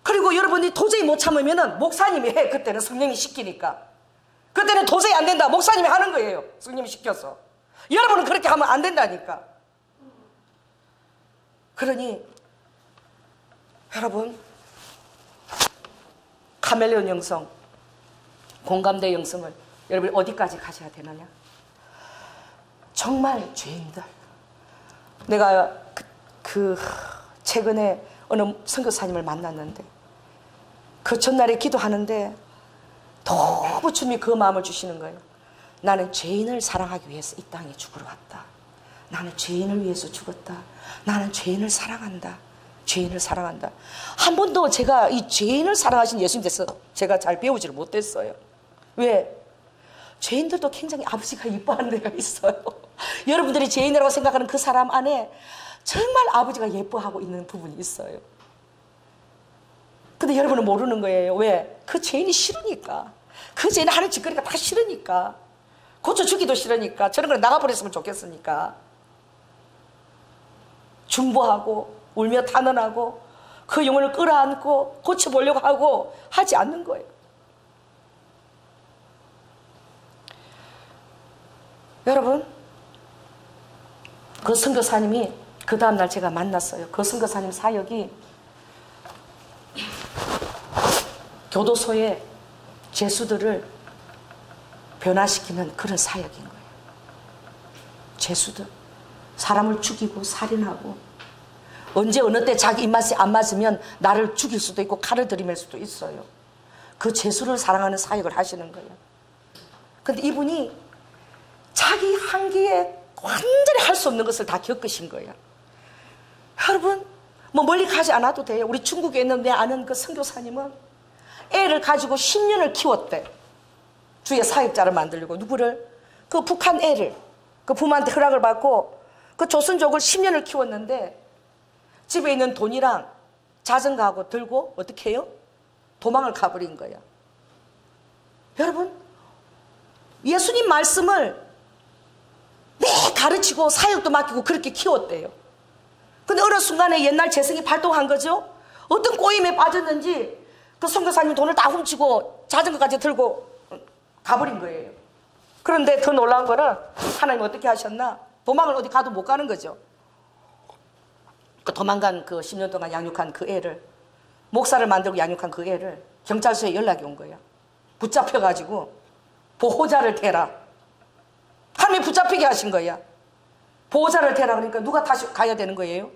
그리고 여러분이 도저히 못 참으면은 목사님이 해. 그때는 성령이 시키니까. 그때는 도저히 안 된다. 목사님이 하는 거예요. 성령이 시켜서. 여러분은 그렇게 하면 안 된다니까. 그러니 여러분, 카멜레온 영성, 공감대 영성을 여러분이 어디까지 가셔야 되느냐? 정말 죄인들. 내가 최근에 어느 선교사님을 만났는데 그 전날에 기도하는데 너무 주님이 그 마음을 주시는 거예요. 나는 죄인을 사랑하기 위해서 이 땅에 죽으러 왔다. 나는 죄인을 위해서 죽었다. 나는 죄인을 사랑한다. 죄인을 사랑한다. 한 번도 제가 이 죄인을 사랑하신 예수님 대해서 제가 잘 배우지를 못했어요. 왜? 죄인들도 굉장히 아버지가 이뻐하는 데가 있어요. 여러분들이 죄인이라고 생각하는 그 사람 안에 정말 아버지가 예뻐하고 있는 부분이 있어요. 근데 여러분은 모르는 거예요. 왜? 그 죄인이 싫으니까. 그 죄인이 하는 짓거리가 다 싫으니까. 고쳐주기도 싫으니까. 저런 걸 나가버렸으면 좋겠으니까. 중보하고 울며 탄원하고 그 영혼을 끌어안고 고쳐보려고 하고 하지 않는 거예요. 여러분, 그 선교사님이 그 다음날 제가 만났어요. 그 선교사님 사역이 교도소에 죄수들을 변화시키는 그런 사역인 거예요. 죄수들. 사람을 죽이고 살인하고 언제 어느 때 자기 입맛이 안 맞으면 나를 죽일 수도 있고 칼을 들이맬 수도 있어요. 그 죄수를 사랑하는 사역을 하시는 거예요. 근데 이분이 자기 한계에 완전히 할 수 없는 것을 다 겪으신 거예요. 여러분, 뭐 멀리 가지 않아도 돼요. 우리 중국에 있는 내 아는 그 선교사님은 애를 가지고 10년을 키웠대. 주의 사역자를 만들려고. 누구를? 그 북한 애를. 그 부모한테 허락을 받고 그 조선족을 10년을 키웠는데 집에 있는 돈이랑 자전거하고 들고 어떻게 해요? 도망을 가버린 거야. 여러분, 예수님 말씀을 매 가르치고 사역도 맡기고 그렇게 키웠대요. 근데 어느 순간에 옛날 재성이 발동한 거죠. 어떤 꼬임에 빠졌는지 그 선교사님 돈을 다 훔치고 자전거까지 들고 가버린 거예요. 그런데 더 놀라운 거는 하나님 어떻게 하셨나? 도망을 어디 가도 못 가는 거죠. 그 도망간 그 10년 동안 양육한 그 애를, 목사를 만들고 양육한 그 애를 경찰서에 연락이 온 거야. 붙잡혀가지고 보호자를 대라. 하나님이 붙잡히게 하신 거야. 보호자를 대라 그러니까 누가 다시 가야 되는 거예요?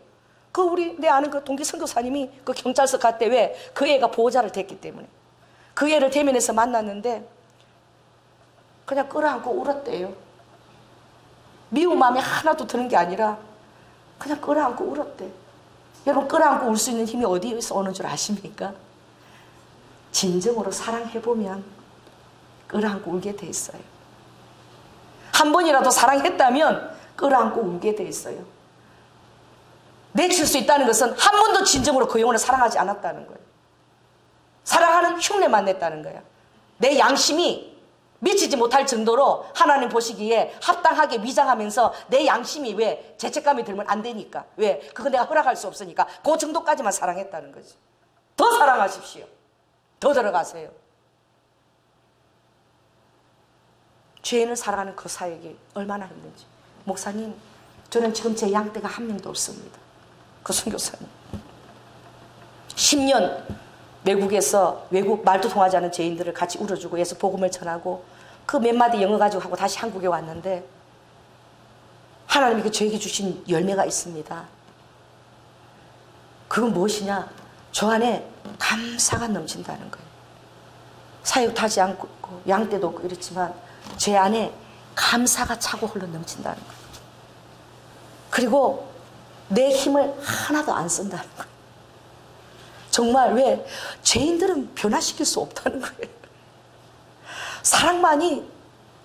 그 우리 내 아는 그 동기 선교사님이 그 경찰서 갔대. 왜? 그 애가 보호자를 댔기 때문에. 그 애를 대면에서 만났는데 그냥 끌어안고 울었대요. 미운 마음이 하나도 드는 게 아니라 그냥 끌어안고 울었대. 여러분, 끌어안고 울 수 있는 힘이 어디에서 오는 줄 아십니까? 진정으로 사랑해보면 끌어안고 울게 돼 있어요. 한 번이라도 사랑했다면 끌어안고 울게 돼 있어요. 내칠 수 있다는 것은 한 번도 진정으로 그 영혼을 사랑하지 않았다는 거예요. 사랑하는 흉내만 냈다는 거예요. 내 양심이 미치지 못할 정도로 하나님 보시기에 합당하게 위장하면서 내 양심이 왜 죄책감이 들면 안 되니까. 왜? 그거 내가 허락할 수 없으니까 그 정도까지만 사랑했다는 거지. 더 사랑하십시오. 더 들어가세요. 죄인을 사랑하는 그 사역이 얼마나 힘든지. 목사님, 저는 지금 제 양떼가 한 명도 없습니다. 그 선교사님 10년 외국에서 외국 말도 통하지 않는 죄인들을 같이 울어주고 예수 복음을 전하고 그 몇 마디 영어 가지고 하고 다시 한국에 왔는데 하나님이 저에게 주신 열매가 있습니다. 그건 무엇이냐? 저 안에 감사가 넘친다는 거예요. 사육도 하지 않고 양떼도 없고 이렇지만 제 안에 감사가 차고 흘러 넘친다는 거예요. 그리고 내 힘을 하나도 안 쓴다는 거예요. 정말 왜? 죄인들은 변화시킬 수 없다는 거예요. 사랑만이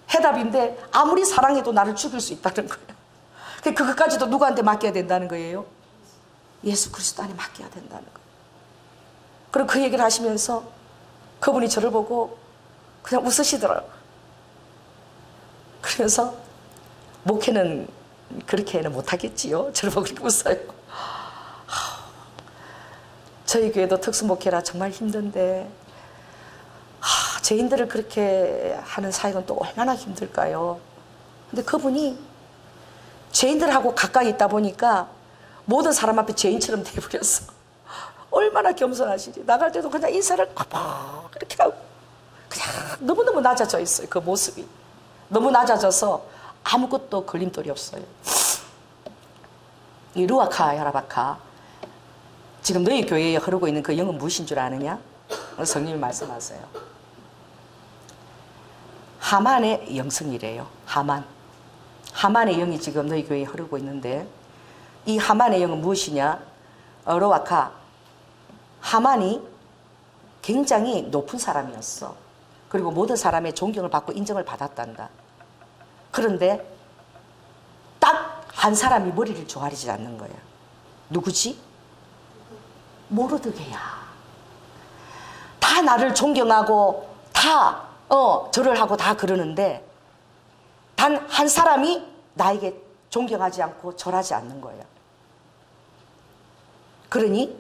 해답인데 아무리 사랑해도 나를 죽일 수 있다는 거예요. 그것까지도 누구한테 맡겨야 된다는 거예요? 예수 그리스도 안에 맡겨야 된다는 거예요. 그리고 그 얘기를 하시면서 그분이 저를 보고 그냥 웃으시더라고요. 그러면서 목회는 그렇게는 못하겠지요. 저를 보고 그렇게 웃어요. 저희 교회도 특수목회라 정말 힘든데 죄인들을 그렇게 하는 사역은 또 얼마나 힘들까요? 근데 그분이 죄인들하고 가까이 있다 보니까 모든 사람 앞에 죄인처럼 돼버렸어. 얼마나 겸손하시지. 나갈 때도 그냥 인사를 이렇게 하고 그냥 너무너무 낮아져 있어요. 그 모습이 너무 낮아져서 아무것도 걸림돌이 없어요. 이 루아카 야라바카 지금 너희 교회에 흐르고 있는 그 영은 무엇인 줄 아느냐? 성령님 말씀하세요. 하만의 영성이래요. 하만의 영이 지금 너희 교회에 흐르고 있는데 이 하만의 영은 무엇이냐? 루아카 하만이 굉장히 높은 사람이었어. 그리고 모든 사람의 존경을 받고 인정을 받았단다. 그런데 딱 한 사람이 머리를 조아리지 않는 거야. 누구지? 모르드게야. 다 나를 존경하고 다 절을 하고 다 그러는데 단 한 사람이 나에게 존경하지 않고 절하지 않는 거예요. 그러니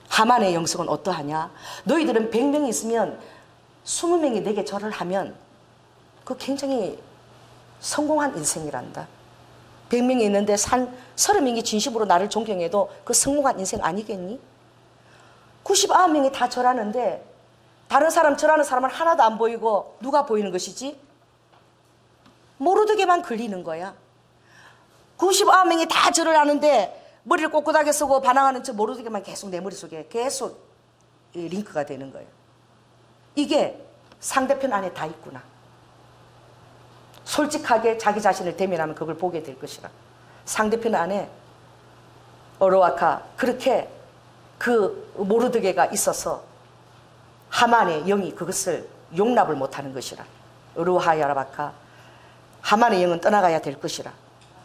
하만의 영성은 어떠하냐? 너희들은 100명이 있으면 20명이 내게 절을 하면 그거 굉장히 성공한 인생이란다. 100명이 있는데 30명이 진심으로 나를 존경해도 그 성공한 인생 아니겠니? 99명이 다 절하는데 다른 사람 절하는 사람은 하나도 안 보이고 누가 보이는 것이지? 모르드게만 걸리는 거야. 99명이 다 절을 하는데 머리를 꼿꼿하게 쓰고 반항하는 저 모르드게만 계속 내 머릿속에 계속 링크가 되는 거예요. 이게 상대편 안에 다 있구나. 솔직하게 자기 자신을 대면하면 그걸 보게 될 것이라. 상대편 안에 루아카 그렇게 그 모르드게가 있어서 하만의 영이 그것을 용납을 못하는 것이라. 루하야라바카 하만의 영은 떠나가야 될 것이라.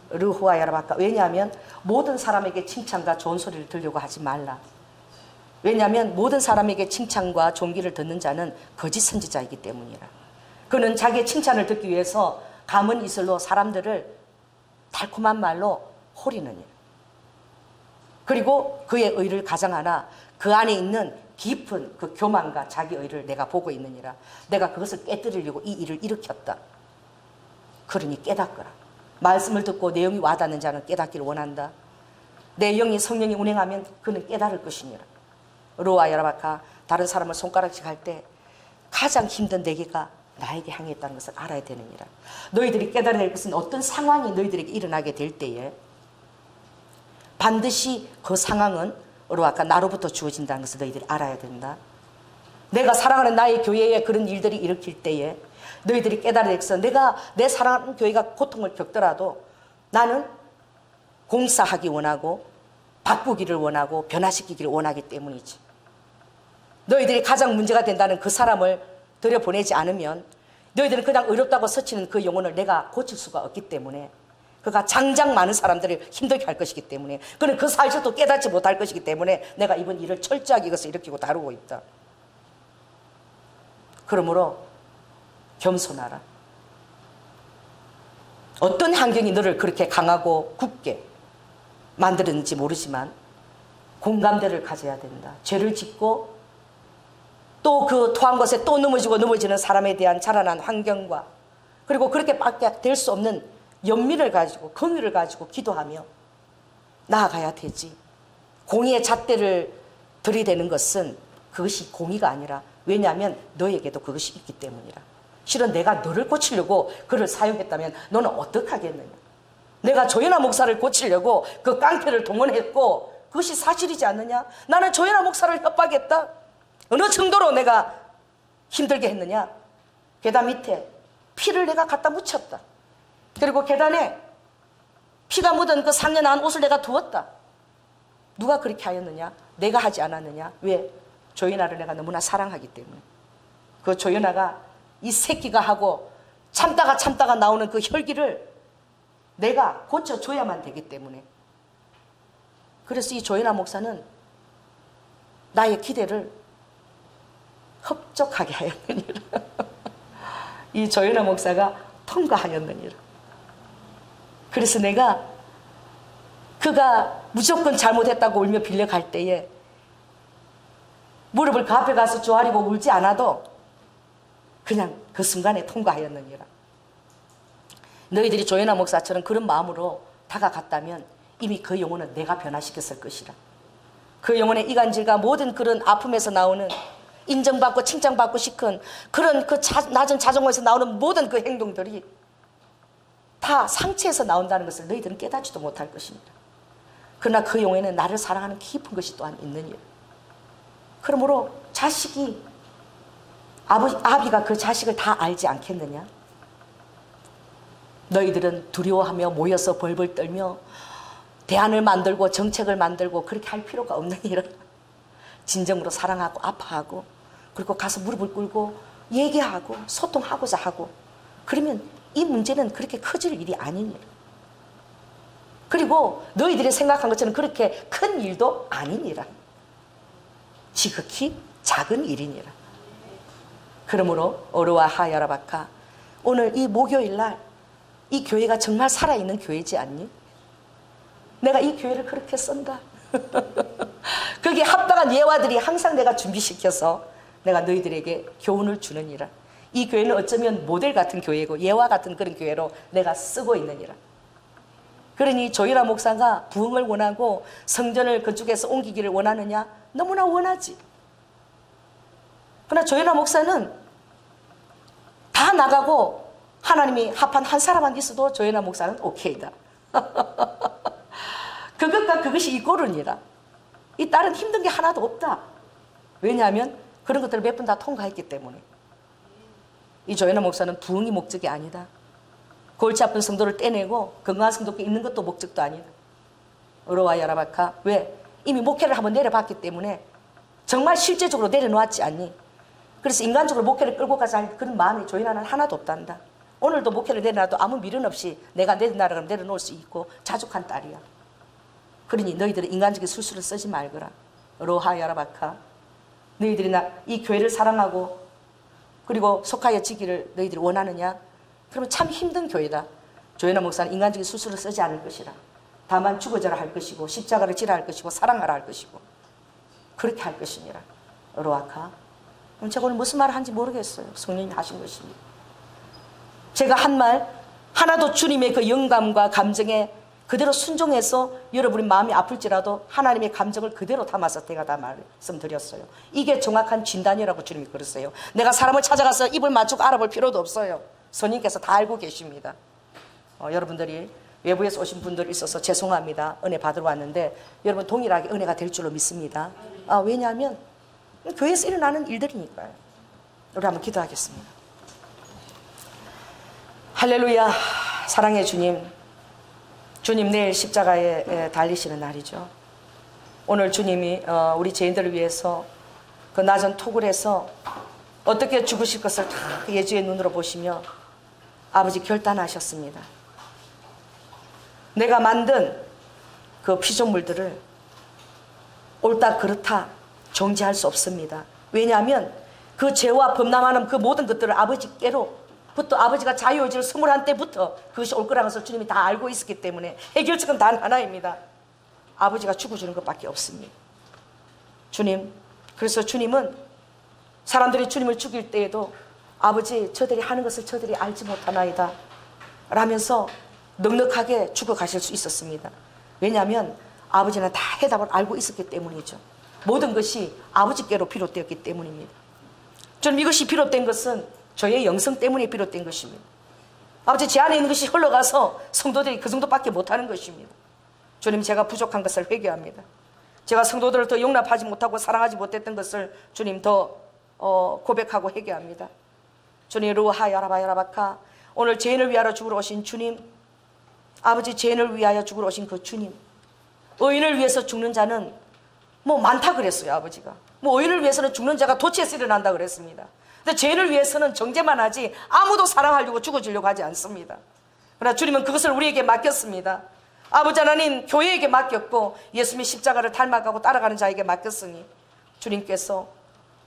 루하야라바카 왜냐하면 모든 사람에게 칭찬과 좋은 소리를 들려고 하지 말라. 왜냐하면 모든 사람에게 칭찬과 존귀를 듣는 자는 거짓 선지자이기 때문이라. 그는 자기의 칭찬을 듣기 위해서 감은 이슬로 사람들을 달콤한 말로 호리느니라. 그리고 그의 의를 가장하나 그 안에 있는 깊은 그 교만과 자기 의를 내가 보고 있느니라. 내가 그것을 깨뜨리려고 이 일을 일으켰다. 그러니 깨닫거라. 말씀을 듣고 내용이 와닿는 자는 깨닫기를 원한다. 내 영이 성령이 운행하면 그는 깨달을 것이니라. 루아 야라바카 다른 사람을 손가락질 할 때 가장 힘든 내게가 나에게 향해 있다는 것을 알아야 되느니라. 너희들이 깨달아야 될 것은 어떤 상황이 너희들에게 일어나게 될 때에 반드시 그 상황은 루아카 나로부터 주어진다는 것을 너희들이 알아야 된다. 내가 사랑하는 나의 교회에 그런 일들이 일으킬 때에 너희들이 깨달아야 될 것은 내가 내 사랑하는 교회가 고통을 겪더라도 나는 공사하기 원하고 바꾸기를 원하고 변화시키기를 원하기 때문이지. 너희들이 가장 문제가 된다는 그 사람을 들여보내지 않으면 너희들은 그냥 의롭다고 서치는 그 영혼을 내가 고칠 수가 없기 때문에 그가 장장 많은 사람들을 힘들게 할 것이기 때문에 그는 그 사실도 깨닫지 못할 것이기 때문에 내가 이번 일을 철저하게 이것을 일으키고 다루고 있다. 그러므로 겸손하라. 어떤 환경이 너를 그렇게 강하고 굳게 만들었는지 모르지만 공감대를 가져야 된다. 죄를 짓고 또 그 토한 것에 또 넘어지는 사람에 대한 자라난 환경과 그리고 그렇게 밖에 될 수 없는 연민을 가지고 긍휼을 가지고 기도하며 나아가야 되지. 공의의 잣대를 들이대는 것은 그것이 공의가 아니라, 왜냐하면 너에게도 그것이 있기 때문이라. 실은 내가 너를 고치려고 그를 사용했다면 너는 어떡하겠느냐. 내가 조연아 목사를 고치려고 그 깡패를 동원했고 그것이 사실이지 않느냐. 나는 조연아 목사를 협박했다. 어느 정도로 내가 힘들게 했느냐. 계단 밑에 피를 내가 갖다 묻혔다. 그리고 계단에 피가 묻은 그 상처난 옷을 내가 두었다. 누가 그렇게 하였느냐? 내가 하지 않았느냐? 왜? 조연아를 내가 너무나 사랑하기 때문에. 그 조연아가 이 새끼가 하고 참다가 나오는 그 혈기를 내가 고쳐줘야만 되기 때문에. 그래서 이 조연아 목사는 나의 기대를 흡족하게 하였느니라. 이 조연아 목사가 통과하였느니라. 그래서 내가 그가 무조건 잘못했다고 울며 빌려갈 때에 무릎을 그 앞에 가서 조아리고 울지 않아도 그냥 그 순간에 통과하였느니라. 너희들이 조연아 목사처럼 그런 마음으로 다가갔다면 이미 그 영혼은 내가 변화시켰을 것이라. 그 영혼의 이간질과 모든 그런 아픔에서 나오는 인정받고 칭찬받고 싶은 그런 그 낮은 자존감에서 나오는 모든 그 행동들이 다 상처에서 나온다는 것을 너희들은 깨닫지도 못할 것입니다. 그러나 그 영혼에는 나를 사랑하는 깊은 것이 또한 있느니라. 그러므로 자식이 아비가 그 자식을 다 알지 않겠느냐? 너희들은 두려워하며 모여서 벌벌 떨며 대안을 만들고 정책을 만들고 그렇게 할 필요가 없느니라. 진정으로 사랑하고 아파하고 그리고 가서 무릎을 꿇고 얘기하고 소통하고자 하고, 그러면 이 문제는 그렇게 커질 일이 아니니라. 그리고 너희들이 생각한 것처럼 그렇게 큰 일도 아니니라. 지극히 작은 일이니라. 그러므로 어르와 하야라바카, 오늘 이 목요일날 이 교회가 정말 살아있는 교회지 않니? 내가 이 교회를 그렇게 쓴다. 거기에 합당한 예화들이 항상 내가 준비시켜서 내가 너희들에게 교훈을 주느니라. 이 교회는 어쩌면 모델 같은 교회고 예화 같은 그런 교회로 내가 쓰고 있느니라. 그러니 조연아 목사가 부흥을 원하고 성전을 그쪽에서 옮기기를 원하느냐? 너무나 원하지. 그러나 조연아 목사는 다 나가고 하나님이 합한 한 사람만 있어도 조연아 목사는 오케이다. 그것과 그것이 이꼬르니라. 이 딸은 힘든 게 하나도 없다. 왜냐하면 그런 것들을 몇 번 다 통과했기 때문에. 이 조연아 목사는 부흥이 목적이 아니다. 골치 아픈 성도를 떼내고 건강한 성도가 있는 것도 목적도 아니다. 어로와 야라바카, 왜? 이미 목회를 한번 내려봤기 때문에 정말 실제적으로 내려놓았지 않니? 그래서 인간적으로 목회를 끌고 가자 할 그런 마음이 조연아는 하나도 없단다. 오늘도 목회를 내려놔도 아무 미련 없이 내가 내려놔라 그러면 내려놓을 수 있고 자족한 딸이야. 그러니 너희들은 인간적인 술수를 쓰지 말거라. 로하 야라바카, 너희들이 이 교회를 사랑하고 그리고 속하여 지기를 너희들이 원하느냐? 그러면 참 힘든 교회다. 조연아 목사는 인간적인 술수를 쓰지 않을 것이라. 다만 죽어져라 할 것이고 십자가를 지라 할 것이고 사랑하라 할 것이고 그렇게 할 것이니라. 로아카, 그럼 제가 오늘 무슨 말을 하는지 모르겠어요. 성령님이 하신 것입니다. 제가 한 말 하나도 주님의 그 영감과 감정에 그대로 순종해서 여러분의 마음이 아플지라도 하나님의 감정을 그대로 담아서 제가 다 말씀드렸어요. 이게 정확한 진단이라고 주님이 그러세요. 내가 사람을 찾아가서 입을 맞추고 알아볼 필요도 없어요. 선생님께서 다 알고 계십니다. 여러분들이 외부에서 오신 분들 있어서 죄송합니다. 은혜 받으러 왔는데 여러분 동일하게 은혜가 될 줄로 믿습니다. 왜냐하면 교회에서 일어나는 일들이니까요. 우리 한번 기도하겠습니다. 할렐루야. 사랑의 주님, 주님 내일 십자가에 달리시는 날이죠. 오늘 주님이 우리 죄인들을 위해서 그 낮은 토굴에서 어떻게 죽으실 것을 다 예주의 눈으로 보시며 아버지 결단하셨습니다. 내가 만든 그 피조물들을 옳다 그렇다 정지할 수 없습니다. 왜냐하면 그 죄와 범람하는 그 모든 것들을 아버지께로부터 아버지가 자유의지를 선물한 때부터 그것이 올 거라는 것을 주님이 다 알고 있었기 때문에 해결책은 단 하나입니다. 아버지가 죽어주는 것밖에 없습니다. 주님, 그래서 주님은 사람들이 주님을 죽일 때에도 아버지 저들이 하는 것을 저들이 알지 못하나이다 라면서 넉넉하게 죽어가실 수 있었습니다. 왜냐하면 아버지는 다 해답을 알고 있었기 때문이죠. 모든 것이 아버지께로 비롯되었기 때문입니다. 저는 이것이 비롯된 것은 저의 영성 때문에 비롯된 것입니다. 아버지, 제 안에 있는 것이 흘러가서 성도들이 그 정도밖에 못하는 것입니다. 주님, 제가 부족한 것을 회개합니다. 제가 성도들을 더 용납하지 못하고 사랑하지 못했던 것을 주님 더 고백하고 회개합니다. 주님, 루하야라바야라바카, 오늘 죄인을 위하여 죽으러 오신 주님, 아버지, 죄인을 위하여 죽으러 오신 그 주님, 의인을 위해서 죽는 자는 뭐 많다 그랬어요. 아버지가 뭐 의인을 위해서는 죽는 자가 도처에서 일어난다 그랬습니다. 근데 죄인을 위해서는 정죄만 하지 아무도 사랑하려고 죽어주려고 하지 않습니다. 그러나 주님은 그것을 우리에게 맡겼습니다. 아버지 하나님, 교회에게 맡겼고 예수님의 십자가를 닮아가고 따라가는 자에게 맡겼으니 주님께서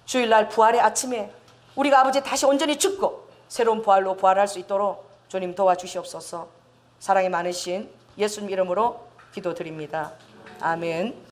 주일날 부활의 아침에 우리가 아버지 다시 온전히 죽고 새로운 부활로 부활할 수 있도록 주님 도와주시옵소서. 사랑이 많으신 예수님 이름으로 기도드립니다. 아멘.